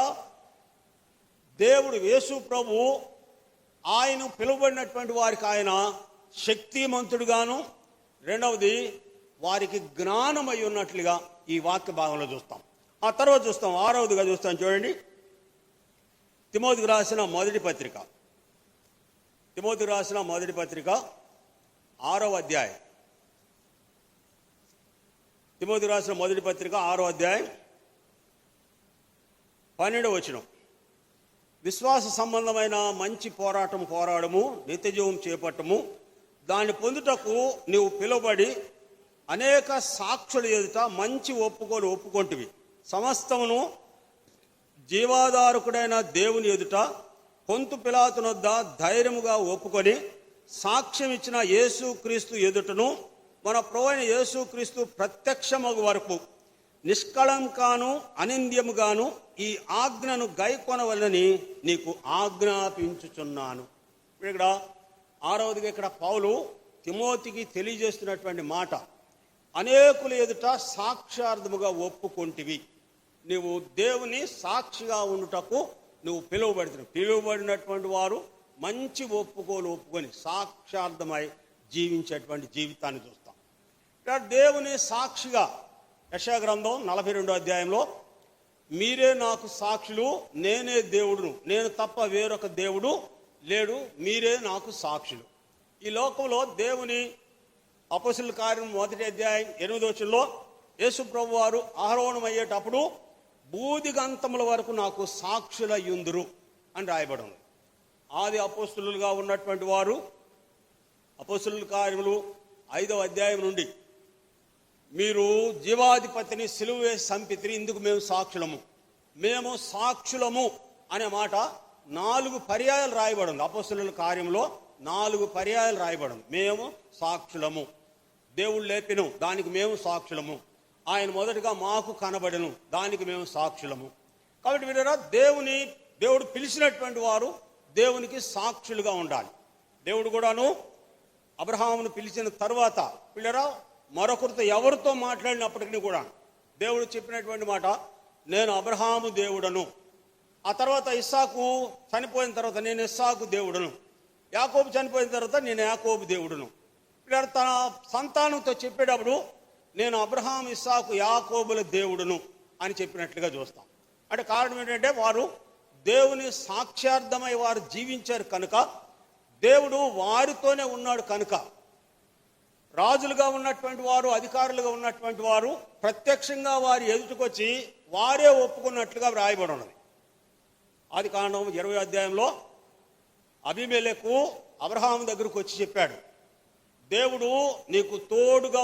దేవుడు యేసు ప్రభు ఆయన పిలువబడినటువంటి వారికి ఆయన శక్తిమంతుడుగాను, రెండవది వారికి జ్ఞానమై ఉన్నట్లుగా ఈ వాక్య భాగంలో చూస్తాం. ఆ తర్వాత చూస్తాం 6వదిగా చూస్తాం చూడండి. తిమోతికి రాసిన మొదటి పత్రిక 6వ అధ్యాయం. తిమోతికి రాసిన మొదటి పత్రిక 6వ అధ్యాయం 12వ వచనం. విశ్వాస సంబంధమైన మంచి పోరాడము, నిత్యజీవం చేపట్టము, దాన్ని పొందుటకు నీవు పిలువబడి అనేక సాక్షుల ఎదుట మంచి ఒప్పుకొంటివి. సమస్తమును జీవాధారకుడైన దేవుని ఎదుట పొంతు పిలాతునొద్ద ధైర్యముగా ఒప్పుకొని సాక్ష్యం ఇచ్చిన యేసుక్రీస్తు ఎదుటను మన ప్రభువైన యేసుక్రీస్తు ప్రత్యక్షమగు వరకు నిష్కళంకాను అనింద్యముగాను ఈ ఆజ్ఞను గైకొనవలనని నీకు ఆజ్ఞాపించుచున్నాను. ఇక్కడ 6వదిగా ఇక్కడ పౌలు తిమోతికి తెలియజేస్తున్నటువంటి మాట, అనేకుల ఎదుట సాక్ష్యార్థముగా ఒప్పుకొంటివి. నీవు దేవుని సాక్షిగా ఉండుటకు నువ్వు పిలువబడినటువంటి వారు మంచి ఒప్పుకొని సాక్షార్థమై జీవించేటువంటి జీవితాన్ని చూస్తాం. ఇక్కడ దేవుని సాక్షిగా యెషయా గ్రంథం 42వ అధ్యాయంలో మీరే నాకు సాక్షులు, నేనే దేవుడును, నేను తప్ప వేరొక దేవుడు లేడు, మీరే నాకు సాక్షులు. ఈ లోకంలో దేవుని అపొస్తలుల కార్యం 1వ అధ్యాయం 8వ వచనంలో యేసు ప్రభు వారు ఆరోహణం అయ్యేటప్పుడు బూదిగంతముల వరకు నాకు సాక్షులయ్యుందురు అని రాయబడి ఉంది. ఆది అపొస్తలులుగా ఉన్నటువంటి వారు అపొస్తలుల కార్యములు 5వ అధ్యాయం నుండి మీరు జీవాధిపతిని సిలువ వేసి చంపితిరి, ఇందుకు మేము సాక్షులము అనే మాట 4 పర్యాయాలు రాయబడి ఉంది. అపొస్తలుల కార్యంలో 4 పర్యాయాలు రాయబడి ఉంది. మేము సాక్షులము, దేవుడు లేపెను, దానికి మేము సాక్షులము, ఆయన మొదటగా మాకు కనబడెను, దానికి మేము సాక్షులము. కాబట్టి వీరరా, దేవుడు పిలిచినటువంటి వారు దేవునికి సాక్షులుగా ఉండాలి. దేవుడు కూడాను అబ్రహామును పిలిచిన తర్వాత పిల్లరా మరొకరితో ఎవరితో మాట్లాడినప్పటికీ కూడా దేవుడు చెప్పినటువంటి మాట, నేను అబ్రహాము దేవుడను. ఆ తర్వాత ఇస్సాకు చనిపోయిన తర్వాత నేను ఇస్సాకు దేవుడను. యాకోబు చనిపోయిన తర్వాత నేను యాకోబు దేవుడును. పిల్లలు తన సంతానంతో చెప్పేటప్పుడు నేను అబ్రహాము ఇస్సాకు యాకోబుల దేవుడును అని చెప్పినట్లుగా చూస్తాం. అంటే కారణం ఏంటంటే వారు దేవుని సాక్ష్యార్థమై వారు జీవించారు కనుక, దేవుడు వారితోనే ఉన్నాడు కనుక, రాజులుగా ఉన్నటువంటి వారు అధికారులుగా ఉన్నటువంటి వారు ప్రత్యక్షంగా వారి ఎదుటికొచ్చి వారే ఒప్పుకున్నట్లుగా రాయబడి ఉన్నది. ఆది కాండం 20వ అధ్యాయంలో అబీమెలెకు అబ్రహాము దగ్గరకు వచ్చి చెప్పాడు, దేవుడు నీకు తోడుగా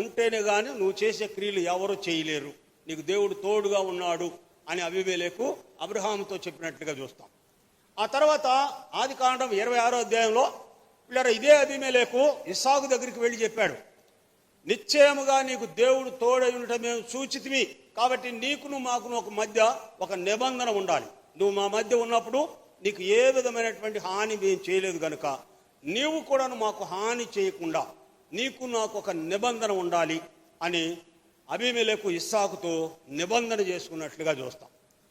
ఉంటేనే కానీ నువ్వు చేసే క్రియలు ఎవరు చేయలేరు, నీకు దేవుడు తోడుగా ఉన్నాడు అని అబీమెలెకు అబ్రహాముతో చెప్పినట్లుగా చూస్తాం. ఆ తర్వాత ఆది కాండం 26వ అధ్యాయంలో పిల్లర ఇదే అబీమెలెకు ఇస్సాకు దగ్గరికి వెళ్ళి చెప్పాడు, నిశ్చయముగా నీకు దేవుడు తోడై ఉండటం మేము సూచితివి, కాబట్టి నీకును మాకును ఒక మధ్య ఒక నిబంధన ఉండాలి. నువ్వు మా మధ్య ఉన్నప్పుడు నీకు ఏ విధమైనటువంటి హాని మేము చేయలేదు కనుక నీవు కూడా మాకు హాని చేయకుండా నీకు నాకు ఒక నిబంధన ఉండాలి అని అబీమెలెకు ఇస్సాకుతో నిబంధన చేసుకున్నట్లుగా చూస్తాం.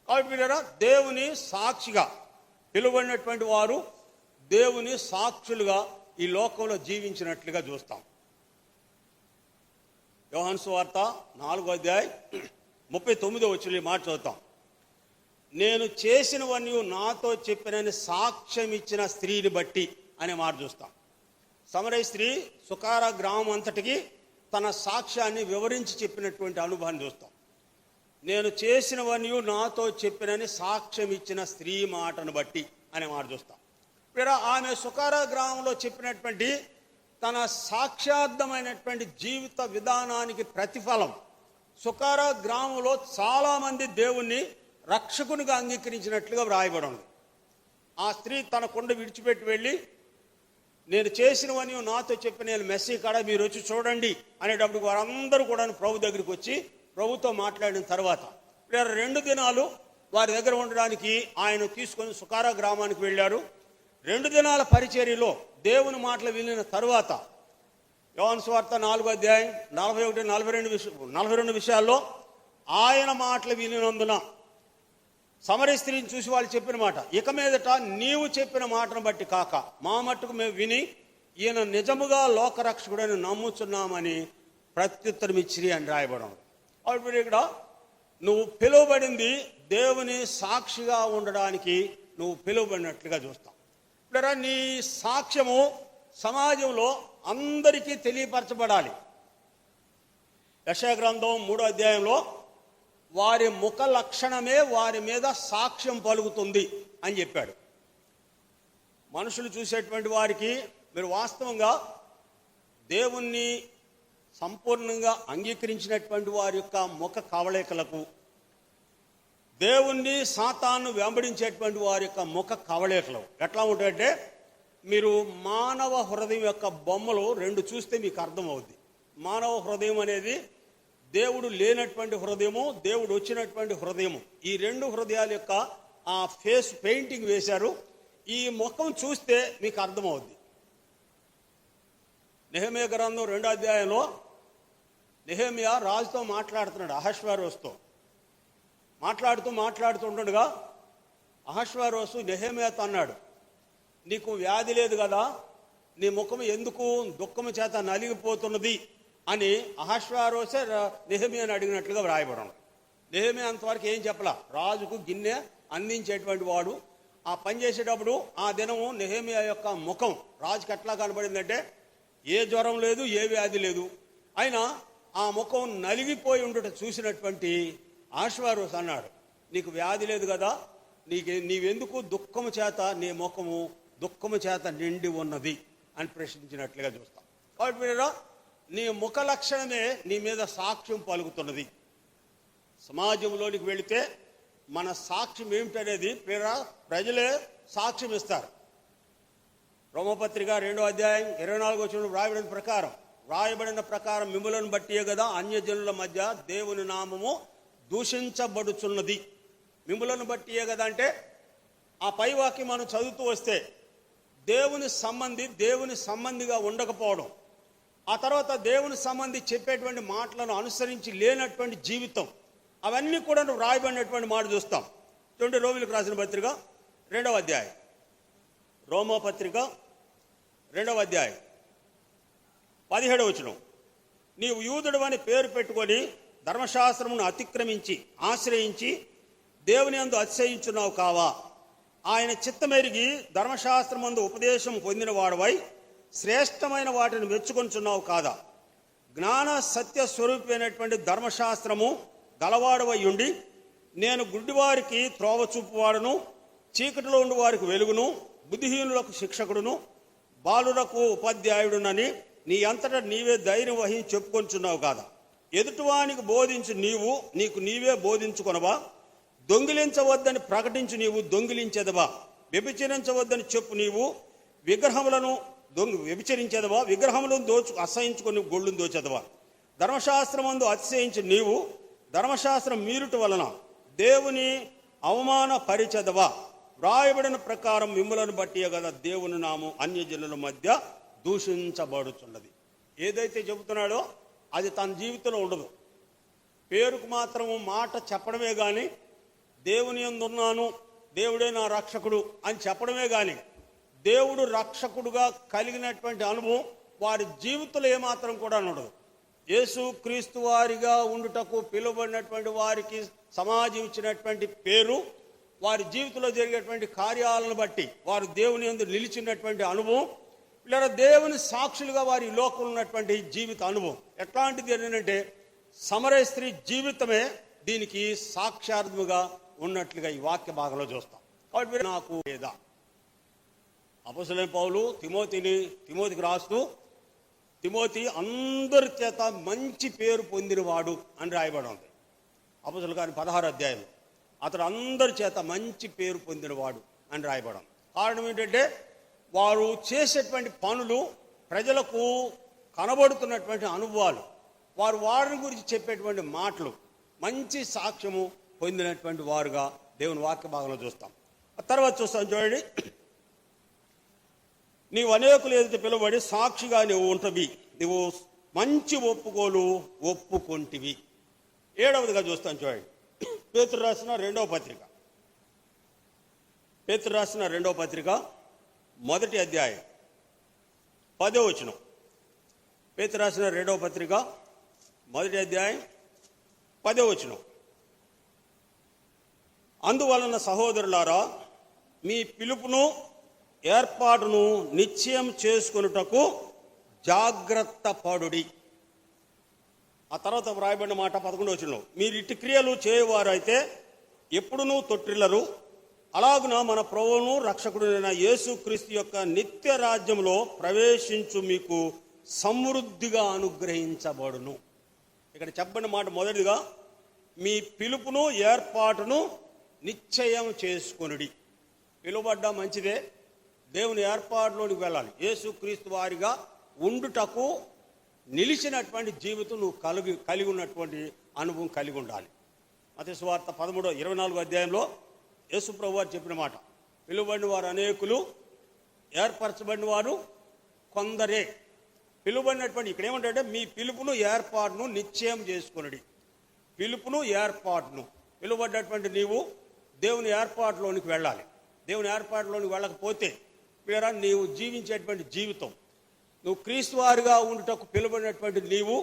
కాబట్టి పిల్లరా, దేవుని సాక్షిగా పిలువబడినటువంటి వారు దేవుని సాక్షులుగా ఈ లోకంలో జీవించినట్లుగా చూస్తాం. యోహాను సువార్త 4వ అధ్యాయం 39వ వచనం మాట చదువుతాం. నేను చేసినవన్నీ నాతో చెప్పినని సాక్ష్యం ఇచ్చిన స్త్రీని బట్టి అనే మాట చూస్తాం. సమరయ స్త్రీ సుకార గ్రామం అంతటికి తన సాక్ష్యాన్ని వివరించి చెప్పినటువంటి అనుభవాన్ని చూస్తాం. నేను చేసినవన్నీ నాతో చెప్పినని సాక్ష్యం ఇచ్చిన స్త్రీ మాటను బట్టి అనే మాట చూస్తాం. ఆమె సుకార గ్రామంలో చెప్పినటువంటి తన సాక్ష్యార్థమైనటువంటి జీవిత విధానానికి ప్రతిఫలం సుకార గ్రామంలో చాలామంది దేవుణ్ణి రక్షకునిగా అంగీకరించినట్లుగా వ్రాయబడి ఉంది. ఆ స్త్రీ తన కొండ విడిచిపెట్టి వెళ్ళి నేను చేసినవని నాతో చెప్పి నేను మెస్సీ కాడ మీరు వచ్చి చూడండి అనేటప్పుడు వారందరూ కూడా ప్రభు దగ్గరికి వచ్చి ప్రభుతో మాట్లాడిన తర్వాత 2 దినాలు వారి దగ్గర ఉండడానికి ఆయన తీసుకొని సుకార గ్రామానికి వెళ్ళారు. 2 దినాల పరిచర్యలో దేవుని మాటలు వినిన తరువాత యోహాను సువార్త 4వ అధ్యాయం 41-42 విషయాల్లో ఆయన మాటలు వినినందున సమరయ స్త్రీని చూసి వాళ్ళు చెప్పిన మాట, ఇక మీదట నీవు చెప్పిన మాటను బట్టి కాక మా మట్టుకు మేము విని ఈయన నిజముగా లోకరక్షకుడని నమ్ముచున్నామని ప్రత్యుత్తరం ఇచ్చిరి అని రాయబడం. అప్పుడు ఇక్కడ నువ్వు పిలువబడింది దేవుని సాక్షిగా ఉండడానికి నువ్వు పిలువబడినట్లుగా చూస్తాం. ఇక్కడ నీ సాక్ష్యము సమాజంలో అందరికీ తెలియపరచబడాలి. యెషయా గ్రంథం 3వ అధ్యాయంలో వారి ముఖ లక్షణమే వారి మీద సాక్ష్యం పలుకుతుంది అని చెప్పాడు. మనుషులు చూసేటువంటి వారికి మీరు వాస్తవంగా దేవుణ్ణి సంపూర్ణంగా అంగీకరించినటువంటి వారి యొక్క ముఖ కవళికలకు, దేవుణ్ణి సాతాను వెంబడించేటువంటి వారి యొక్క ముఖ కవళికలు ఎట్లా ఉంటాయంటే, మీరు మానవ హృదయం యొక్క బొమ్మలు 2 చూస్తే మీకు అర్థమవుద్ది. మానవ హృదయం అనేది దేవుడు లేనటువంటి హృదయము, దేవుడు వచ్చినటువంటి హృదయము, ఈ 2 హృదయాల యొక్క ఆ ఫేస్ పెయింటింగ్ వేశారు. ఈ ముఖం చూస్తే మీకు అర్థమవుద్ది. నెహెమ్యా గ్రంథం 2వ అధ్యాయంలో నెహెమ్యా రాజుతో మాట్లాడుతున్నాడు, అహష్వేరోషుతో మాట్లాడుతుండగా అహష్వేరోషు నెహెమ్యాతో అన్నాడు, నీకు వ్యాధి లేదు కదా, నీ ముఖం ఎందుకు దుఃఖము చేత నలిగిపోతున్నది అని అహష్వేరోషే నెహెమ్యాను అడిగినట్లుగా వ్రాయబడం. నెహెమ్యా అంతవరకు ఏం చెప్పలా, రాజుకు గిన్నె అందించేటువంటి వాడు, ఆ పని చేసేటప్పుడు ఆ దినము నెహెమియా యొక్క ముఖం రాజుకి ఎట్లా కనబడిందంటే ఏ జ్వరం లేదు, ఏ వ్యాధి లేదు, అయినా ఆ ముఖం నలిగిపోయి ఉండట చూసినటువంటి ఆశ్వారోస్ అన్నాడు, నీకు వ్యాధి లేదు కదా, నీవెందుకు దుఃఖము చేత నీ ముఖము దుఃఖము చేత నిండి ఉన్నది అని ప్రశ్నించినట్లుగా చూస్తాం. కాబట్టి మీరు నీ ముఖ లక్షణమే నీ మీద సాక్ష్యం పలుకుతున్నది. సమాజంలోనికి వెళితే మన సాక్ష్యం ఏమిటనేది ప్రజలే సాక్ష్యం ఇస్తారు. రోమపత్రిక 2వ అధ్యాయం 24వ వచనం రాయబడిన ప్రకారం మిమ్ములను బట్టియే కదా అన్యజనుల మధ్య దేవుని నామము దూషించబడుచున్నది. మిమ్ములను బట్టియే కదా అంటే ఆ పై వాక్యం మనం చదువుతూ వస్తే దేవుని సంబంధిగా ఉండకపోవడం, ఆ తర్వాత దేవుని సంబంధి చెప్పేటువంటి మాటలను అనుసరించి లేనటువంటి జీవితం, అవన్నీ కూడా రాయబడినటువంటి మాట చూస్తాం. చూడండి, రోమిలకు రాసిన పత్రిక 2వ అధ్యాయం, రోమపత్రిక 2వ అధ్యాయం 17వ వచనం, నీవు యూదుడు అని పేరు పెట్టుకొని ధర్మశాస్త్రమును అతిక్రమించి ఆశ్రయించి దేవుని యందు అతిశయించున్నావు కావా? ఆయన చిత్తమెరిగి ధర్మశాస్త్రమందు ఉపదేశం పొందిన వాడవై శ్రేష్టమైన వాటిని మెచ్చుకొంచున్నావు కాదా? జ్ఞాన సత్య స్వరూపమైనటువంటి ధర్మశాస్త్రము గలవాడవై ఉండి నేను గుడ్డివారికి త్రోవ చూపువాడును, చీకటిలో ఉండి వారికి వెలుగును, బుద్ధిహీనులకు శిక్షకుడును, బాలులకు ఉపాధ్యాయుడునని నీ అంతటా నీవే ధైర్యం వహించి చెప్పుకొంచున్నావు కాదా? ఎదుటివానికి బోధించు నీవు నీకు నీవే బోధించుకొనవా? దొంగిలించవద్దని ప్రకటించు నీవు దొంగిలించేదవా? వ్యభిచరించవద్దని చెప్పు నీవు విగ్రహములను వ్యభిచరించేదవా? విగ్రహములను అసహించుకొని గొళ్ళును దోచేదవా? ధర్మశాస్త్రమందు అతిశయించి నీవు ధర్మశాస్త్రం మీరుట వలన దేవుని అవమానపరిచెదవా? వ్రాయబడిన ప్రకారం మిమ్ములను బట్టియే కదా దేవుని నామం అన్యజనుల మధ్య దూషించబడుచున్నది. ఏదైతే చెబుతున్నాడో అది తన జీవితంలో ఉండదు. పేరుకు మాత్రము మాట చెప్పడమే కానీ దేవుని యందున్నాను, దేవుడే నా రక్షకుడు అని చెప్పడమే కానీ దేవుడు రక్షకుడుగా కలిగినటువంటి అనుభవం వారి జీవితంలో ఏమాత్రం కూడా ఉండదు. యేసు క్రీస్తు వారిగా ఉండుటకు పిలువబడినటువంటి వారికి సమాజం ఇచ్చినటువంటి పేరు, వారి జీవితంలో జరిగేటువంటి కార్యాలను బట్టి వారు దేవుని యందు నిలిచినటువంటి అనుభవం, లేదా దేవుని సాక్షులుగా వారి లోకంలో ఉన్నటువంటి జీవిత అనుభవం ఎట్లాంటిది ఏంటంటే సమరయ స్త్రీ జీవితమే దీనికి సాక్షార్థముగా ఉన్నట్లుగా ఈ వాక్య భాగంలో చూస్తాం. కాబట్టి నాకు లేదా అపోస్తలుడైన పౌలు తిమోతికి రాస్తూ తిమోతి అందరి చేత మంచి పేరు పొందినవాడు అని రాయబడి ఉంది. అపోస్తలుల కార్యం 16వ అధ్యాయంలో అతడు అందరి చేత మంచి పేరు పొందినవాడు అని రాయబడి ఉంది. కారణం ఏంటంటే వారు చేసేటువంటి పనులు, ప్రజలకు కనబడుతున్నటువంటి అనుభవాలు, వారిని గురించి చెప్పేటువంటి మాటలు మంచి సాక్ష్యము పొందినటువంటి వారుగా దేవుని వాక్య భాగంలో చూస్తాం. ఆ తర్వాత చూస్తాం చూడండి, నీవు అనేకులు ఏదైతే పిలువబడి సాక్షిగా నువ్వు ఉంటవి, నువ్వు మంచి ఒప్పుకోలు ఒప్పుకొంటివి. 7వదిగా చూస్తాం చూడండి, పేతురు రాసిన 2వ పత్రిక 1వ అధ్యాయం 10వ వచనం. పేతురు రాసిన 2వ పత్రిక 1వ అధ్యాయం 10వ వచనం, అందువలన సహోదరులారా మీ పిలుపును ఏర్పాటును నిశ్చయం చేసుకొనుటకు జాగ్రత్త పడుడి. ఆ తర్వాత వ్రాయబడిన మాట 11వ వచనంలో, మీరు ఇట్టి క్రియలు చేయవారైతే ఎప్పుడునూ తొట్టిల్లరు, అలాగున మన ప్రభువును రక్షకుడైన యేసు క్రీస్తు యొక్క నిత్య రాజ్యంలో ప్రవేశించు మీకు సమృద్ధిగా అనుగ్రహించబడును. ఇక్కడ చెప్పబడిన మాట మొదటిగా మీ పిలుపును ఏర్పాటును నిశ్చయం చేసుకొనుడి. పిలువబడ్డా మంచిదే, దేవుని ఏర్పాటులోనికి వెళ్ళాలి. యేసు క్రీస్తు వారిగా ఉండుటకు నిలిచినటువంటి జీవితం నువ్వు కలిగి ఉన్నటువంటి అనుభవం కలిగి ఉండాలి. మత్తయి సువార్త 13:24 అధ్యాయంలో యేసు ప్రభు వారు చెప్పిన మాట, పిలువబడిన వారు అనేకులు, ఏర్పరచబడిన వారు కొందరే. పిలువబడినటువంటి ఇక్కడ ఏమంటే మీ పిలుపును ఏర్పాటును నిశ్చయం చేసుకొనుడి. పిలుపును ఏర్పాటును, పిలువబడ్డటువంటి నీవు దేవుని ఏర్పాటులోనికి వెళ్ళాలి. దేవుని ఏర్పాటులోనికి వెళ్ళకపోతే వీరా నీవు జీవించేటువంటి జీవితం, నువ్వు క్రీస్తు వారిగా ఉండుటకు పిలువబడినటువంటి నీవు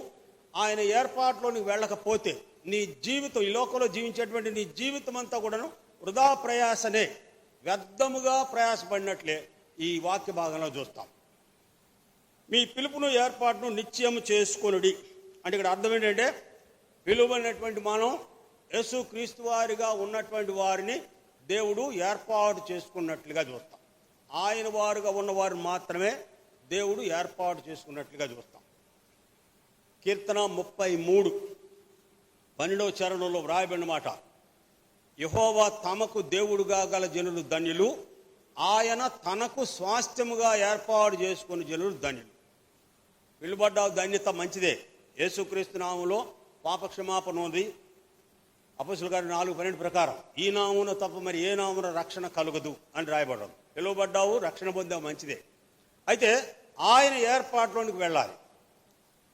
ఆయన ఏర్పాటులోనికి వెళ్ళకపోతే నీ జీవితం, ఈ లోకంలో జీవించేటువంటి నీ జీవితం అంతా కూడాను వృధా ప్రయాసనే. వ్యర్థముగా ప్రయాసపడినట్లే ఈ వాక్య భాగంలో చూస్తాం. మీ పిలుపును ఏర్పాటును నిశ్చయం చేసుకొనుడి అంటే ఇక్కడ అర్థం ఏంటంటే, పిలువైనటువంటి మనం యేసు క్రీస్తు వారిగా ఉన్నటువంటి వారిని దేవుడు ఏర్పాటు చేసుకున్నట్లుగా చూస్తాం. ఆయన వారుగా ఉన్నవారు మాత్రమే దేవుడు ఏర్పాటు చేసుకున్నట్లుగా చూస్తాం. కీర్తన 33:12వ చరణంలో వ్రాయబడిన మాట, యెహోవా తమకు దేవుడుగా గల జనులు ధన్యులు, ఆయన తనకు స్వాస్థ్యముగా ఏర్పాటు చేసుకుని జనులు ధన్యులు. పిలుబడ్డ ధన్యత మంచిదే. యేసుక్రీస్తు నామములో పాపక్షమాపణ ఉంది. అపొస్తలుల కార్యం 4:12 ప్రకారం ఈ నామమున తప్ప మరి ఏ నామమున రక్షణ కలుగదు అని రాయబడ్డాం. పిలువబడ్డావు, రక్షణ పొందావు, మంచిదే. అయితే ఆయన ఏర్పాటులోనికి వెళ్ళాలి.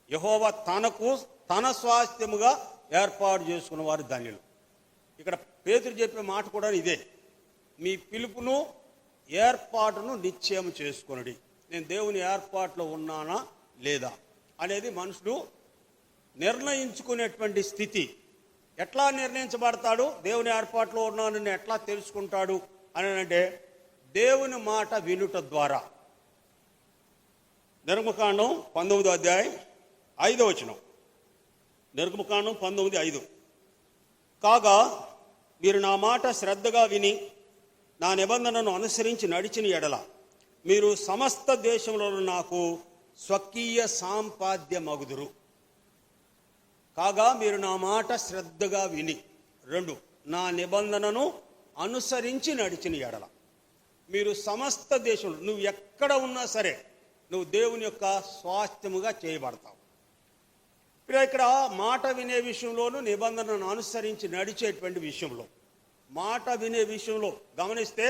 యెహోవా తనకు తన స్వాస్థ్యముగా ఏర్పాటు చేసుకున్న వారు ధన్యులు. ఇక్కడ పేతురు చెప్పే మాట కూడా ఇదే, మీ పిలుపును ఏర్పాటును నిశ్చయం చేసుకొనుడి. నేను దేవుని ఏర్పాటులో ఉన్నానా లేదా అనేది మనుషుడు నిర్ణయించుకునేటువంటి స్థితి. ఎట్లా నిర్ణయించబడతాడు? దేవుని ఏర్పాటులో ఉన్నానని ఎట్లా తెలుసుకుంటాడు అని అంటే, దేవుని మాట వినుట ద్వారా. నిర్గమకాండం 19వ అధ్యాయం 5వ వచనం. నిర్గమకాండం 19:5. కాగా మీరు నా మాట శ్రద్ధగా విని నా నిబంధనను అనుసరించి నడిచిన ఎడల మీరు సమస్త దేశంలో నాకు స్వకీయ సాంపాద్యమగుదురు. కాగా మీరు నా మాట శ్రద్ధగా విని, 2, నా నిబంధనను అనుసరించి నడిచిన ఎడల మీరు సమస్త దేశంలో, నువ్వు ఎక్కడ ఉన్నా సరే నువ్వు దేవుని యొక్క స్వాస్థ్యముగా చేయబడతావు. ఇక్కడ మాట వినే విషయంలోనూ నిబంధనను అనుసరించి నడిచేటువంటి విషయంలో, మాట వినే విషయంలో గమనిస్తే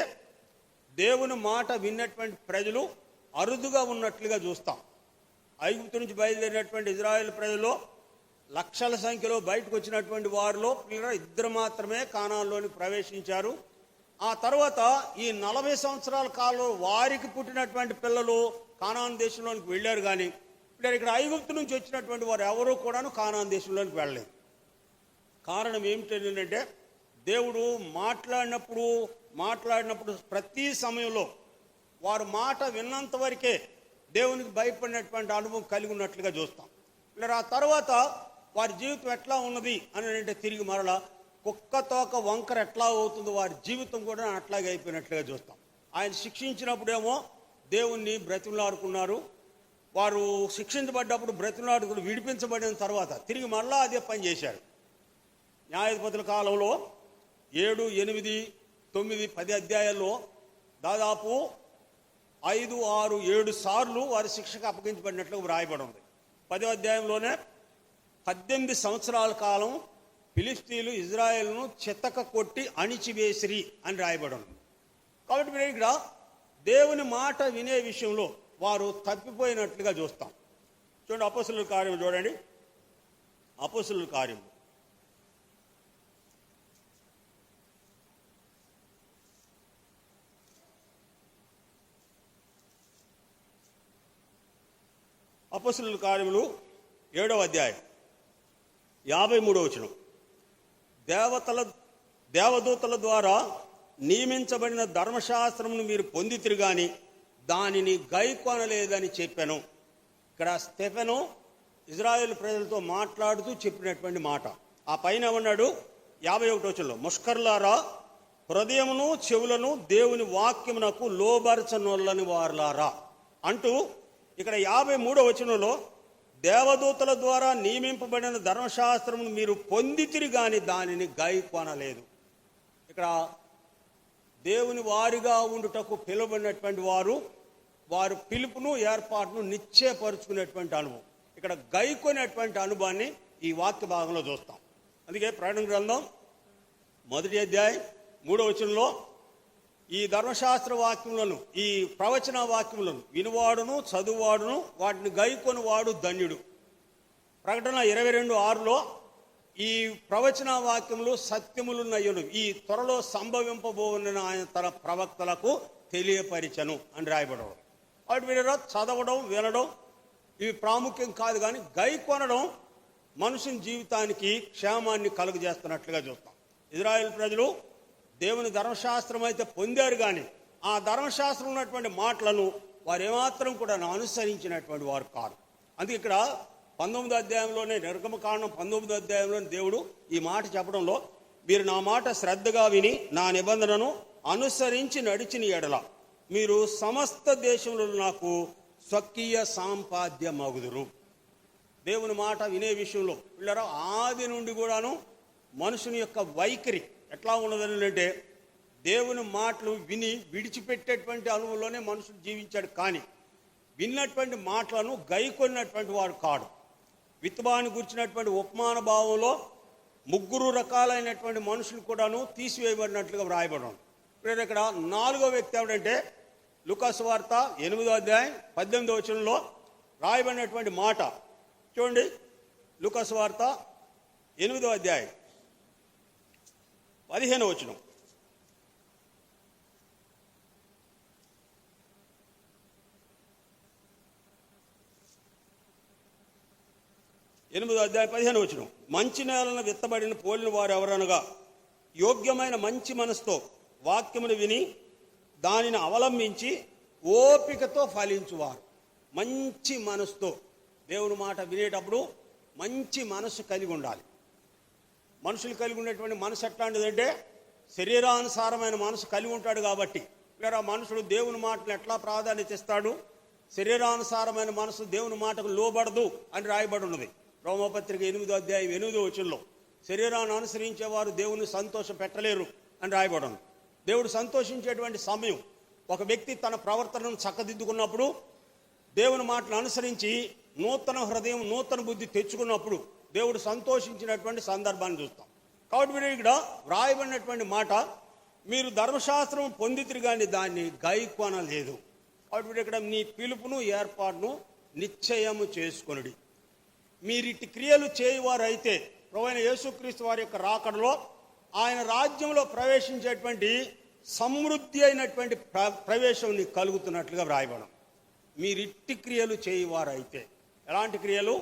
దేవుని మాట విన్నటువంటి ప్రజలు అరుదుగా ఉన్నట్లుగా చూస్తాం. ఐగుప్తు నుంచి బయలుదేరినటువంటి ఇజ్రాయేల్ ప్రజల్లో లక్షల సంఖ్యలో బయటకు వచ్చినటువంటి వారిలో 2 మాత్రమే కానాన్లోని ప్రవేశించారు. ఆ తర్వాత ఈ 40 సంవత్సరాల కాలంలో వారికి పుట్టినటువంటి పిల్లలు కానాన్ దేశంలోనికి వెళ్ళారు. కానీ ఇక్కడ ఐగుప్తు నుంచి వచ్చినటువంటి వారు ఎవరూ కూడాను కానాన్ దేశంలోనికి వెళ్ళలేదు. కారణం ఏమిటంటే, దేవుడు మాట్లాడినప్పుడు ప్రతి సమయంలో వారు మాట విన్నంత వరకే దేవునికి భయపడినటువంటి అనుభవం కలిగి ఉన్నట్లుగా చూస్తాం. ఆ తర్వాత వారి జీవితం ఎట్లా ఉన్నది అని అంటే, తిరిగి మరలా కుక్క తోక వంకర ఎట్లా అవుతుందో వారి జీవితం కూడా అట్లాగే అయిపోయినట్లుగా చూస్తాం. ఆయన శిక్షించినప్పుడేమో దేవుణ్ణి బ్రతిమలాడుకున్నారు. వారు శిక్షించబడ్డప్పుడు బ్రతిమలాడుకుని విడిపించబడిన తర్వాత తిరిగి మరలా అదే పని చేశారు. న్యాయాధిపతుల కాలంలో 7, 8, 9, 10 అధ్యాయాల్లో దాదాపు 5, 6, 7 సార్లు వారి శిక్షకు అప్పగించబడినట్లుగా వ్రాయబడి ఉంది. 10వ అధ్యాయంలోనే 18 సంవత్సరాల కాలం ఫిలిస్తీన్లు ఇజ్రాయెల్ను చితక కొట్టి అణిచివేసిరి అని రాయబడి ఉంది. కాబట్టి మీరు ఇక్కడ దేవుని మాట వినే విషయంలో వారు తప్పిపోయినట్లుగా చూస్తాం. చూడండి, అపొస్తలుల కార్యం చూడండి. అపొస్తలుల కార్యం 7వ అధ్యాయం 53వ వచనం. దేవదూతల ద్వారా నియమించబడిన ధర్మశాస్త్రమును మీరు పొందితిరి గాని దానిని గైకొనలేదని చెప్పాను. ఇక్కడ స్టెఫెను ఇజ్రాయేల్ ప్రజలతో మాట్లాడుతూ చెప్పినటువంటి మాట. ఆ పైన ఉన్నాడు 51వ వచనంలో, ముష్కరులారా, హృదయమును చెవులను దేవుని వాక్యమునకు లోబరచనొల్లని వారులారా అంటూ ఇక్కడ 53వ వచనంలో దేవదూతల ద్వారా నియమింపబడిన ధర్మశాస్త్రమును మీరు పొందితిరి గాని దానిని గైకొనలేదు. ఇక్కడ దేవుని వారిగా ఉండుటకు పిలువబడినటువంటి వారు పిలుపును ఏర్పాటును నిశ్చయపరుచుకునేటువంటి అనుభవం, ఇక్కడ గైకొనేటువంటి అనుభవాన్ని ఈ వాక్య భాగంలో చూస్తాం. అందుకే ప్రకటన గ్రంథం 1వ అధ్యాయం 3వ వచనంలో ఈ ధర్మశాస్త్ర వాక్యములను, ఈ ప్రవచన వాక్యములను వినువాడును చదువువాడును వాటిని గైకొని వాడు ధన్యుడు. ప్రకటన 22:6లో ఈ ప్రవచన వాక్యములు సత్యములున్నయ్యును, ఈ త్వరలో సంభవింపబోవున ఆయన తన ప్రవక్తలకు తెలియపరిచను అని రాయబడవు. వాటి మీద చదవడం, వినడం ఇవి ప్రాముఖ్యం కాదు, కానీ గైకొనడం మనుషుని జీవితానికి క్షేమాన్ని కలుగజేస్తున్నట్లుగా చూస్తాం. ఇజ్రాయెల్ ప్రజలు దేవుని ధర్మశాస్త్రం అయితే పొందారు, కానీ ఆ ధర్మశాస్త్రం ఉన్నటువంటి మాటలను వారు ఏమాత్రం కూడా అనుసరించినటువంటి వారు కాదు. అందుకే ఇక్కడ 19వ అధ్యాయంలోనే, నిర్గమకాండం 19వ అధ్యాయంలోనే దేవుడు ఈ మాట చెప్పడంలో, మీరు నా మాట శ్రద్ధగా విని నా నిబంధనను అనుసరించి నడిచిన ఎడల మీరు సమస్త దేశంలో నాకు స్వకీయ సాంపాద్యమగుదురు. దేవుని మాట వినే విషయంలో పిల్లరా, ఆది నుండి కూడాను మనుషుని యొక్క వైఖరి ఎట్లా ఉన్నదని అంటే, దేవుని మాటలు విని విడిచిపెట్టేటువంటి అనుభవంలోనే మనుషుడు జీవించాడు, కానీ విన్నటువంటి మాటలను గైకొన్నటువంటి వాడు కాడు. విత్తబాన్ని గురించినటువంటి ఉపమాన భావంలో 3 రకాలైనటువంటి మనుషులు కూడాను తీసివేయబడినట్లుగా వ్రాయబడడం. ఇప్పుడు ఇక్కడ 4వ వ్యక్తి ఎవడంటే, లూకాసు వార్త 8వ అధ్యాయం 18వ వచనంలో రాయబడినటువంటి మాట చూడండి. లూకాసు వార్త 8వ అధ్యాయం 15వ వచనం. ఎనిమిదో అధ్యాయం 15వ వచనం. మంచి నేలను విత్తబడిన పోలిన వారు ఎవరనగా, యోగ్యమైన మంచి మనసుతో వాక్యమును విని దానిని అవలంబించి ఓపికతో ఫలించువారు. మంచి మనసుతో దేవుని మాట వినేటప్పుడు మంచి మనసు కలిగి ఉండాలి. మనుషులు కలిగి ఉండేటువంటి మనసు ఎట్లాంటిదంటే, శరీరానుసారమైన మనసు కలిగి ఉంటాడు. కాబట్టి లేదా మనుషుడు దేవుని మాటను ఎట్లా ప్రాధాన్యత ఇస్తాడు, శరీరానుసారమైన మనసు దేవుని మాటకు లోబడదు అని రాయబడి ఉన్నది. రోమపత్రిక 8వ అధ్యాయం 8వ వచనంలో శరీరాన్ని అనుసరించేవారు దేవుని సంతోషం పెట్టలేరు అని రాయబడి. దేవుడు సంతోషించేటువంటి సమయం, ఒక వ్యక్తి తన ప్రవర్తనను చక్కదిద్దుకున్నప్పుడు, దేవుని మాటను అనుసరించి నూతన హృదయం నూతన బుద్ధి తెచ్చుకున్నప్పుడు దేవుడు సంతోషించినటువంటి సందర్భాన్ని చూస్తాం. కాబట్టి మీరు ఇక్కడ వ్రాయబడినటువంటి మాట, మీరు ధర్మశాస్త్రం పొందితిరి కానీ దాన్ని గైకొనలేదు. కాబట్టి మీరు ఇక్కడ నీ పిలుపును ఏర్పాటును నిశ్చయము చేసుకొనుడి. మీరిటి క్రియలు చేయువారైతే ప్రభువైన యేసుక్రీస్తు వారి యొక్క రాకడలో ఆయన రాజ్యంలో ప్రవేశించేటువంటి సమృద్ధి అయినటువంటి ప్రవేశం నీకు కలుగుతున్నట్లుగా వ్రాయబడం. మీరిట్టి క్రియలు చేయువారైతే, ఎలాంటి క్రియలు?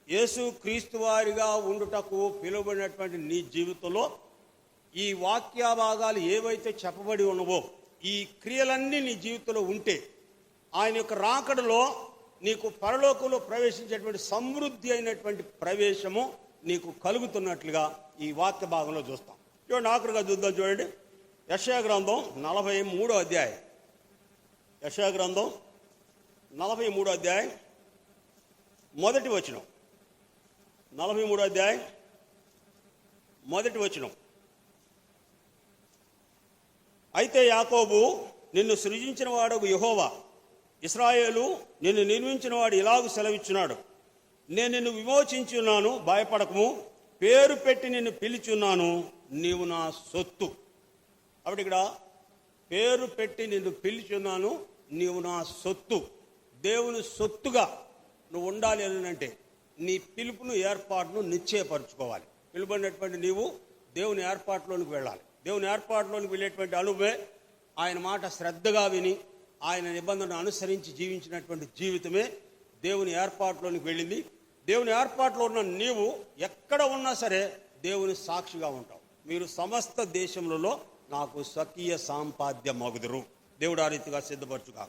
యేసుక్రీస్తు వారిగా ఉండుటకు పిలువబడినటువంటి నీ జీవితంలో ఈ వాక్య భాగాలు ఏవైతే చెప్పబడి ఉన్నవో ఈ క్రియలన్నీ నీ జీవితంలో ఉంటే ఆయన యొక్క రాకడలో నీకు పరలోకంలో ప్రవేశించేటువంటి సమృద్ధి అయినటువంటి ప్రవేశము నీకు కలుగుతున్నట్లుగా ఈ వాక్య భాగంలో చూస్తాం. చూడండి, ఆఖరిగా చూద్దాం. చూడండి, యెషయా గ్రంథం 43వ అధ్యాయం. యెషయా గ్రంథం 43వ అధ్యాయం 1వ వచనం. 43వ అధ్యాయం 1వ వచనం. అయితే యాకోబు, నిన్ను సృజించిన వాడగు యెహోవా, ఇశ్రాయేలు, నిన్ను నిర్మించిన వాడు ఇలాగు సెలవిచ్చున్నాడు, నేను నిన్ను విమోచించున్నాను, భయపడకము, పేరు పెట్టి నిన్ను పిలిచున్నాను, నీవు నా సొత్తు. కాబట్టి ఇక్కడ పేరు పెట్టి నిన్ను పిలిచున్నాను, నీవు నా సొత్తు. దేవుని సొత్తుగా నువ్వు ఉండాలి అని అంటే నీ పిలుపును ఏర్పాటును నిశ్చయపరచుకోవాలి. పిలుపడినటువంటి నీవు దేవుని ఏర్పాటులోనికి వెళ్ళాలి. దేవుని ఏర్పాటులోనికి వెళ్ళేటువంటి అనుభవే ఆయన మాట శ్రద్ధగా విని ఆయన నిబంధనను అనుసరించి జీవించినటువంటి జీవితమే దేవుని ఏర్పాటులోనికి వెళ్ళింది. దేవుని ఏర్పాటులో ఉన్న నీవు ఎక్కడ ఉన్నా సరే దేవుని సాక్షిగా ఉంటావు. మీరు సమస్త దేశములలో నాకు స్వకీయ సాంపాద్యమగుదురు. దేవుడు ఆ రీతిగా సిద్ధపరచుగా.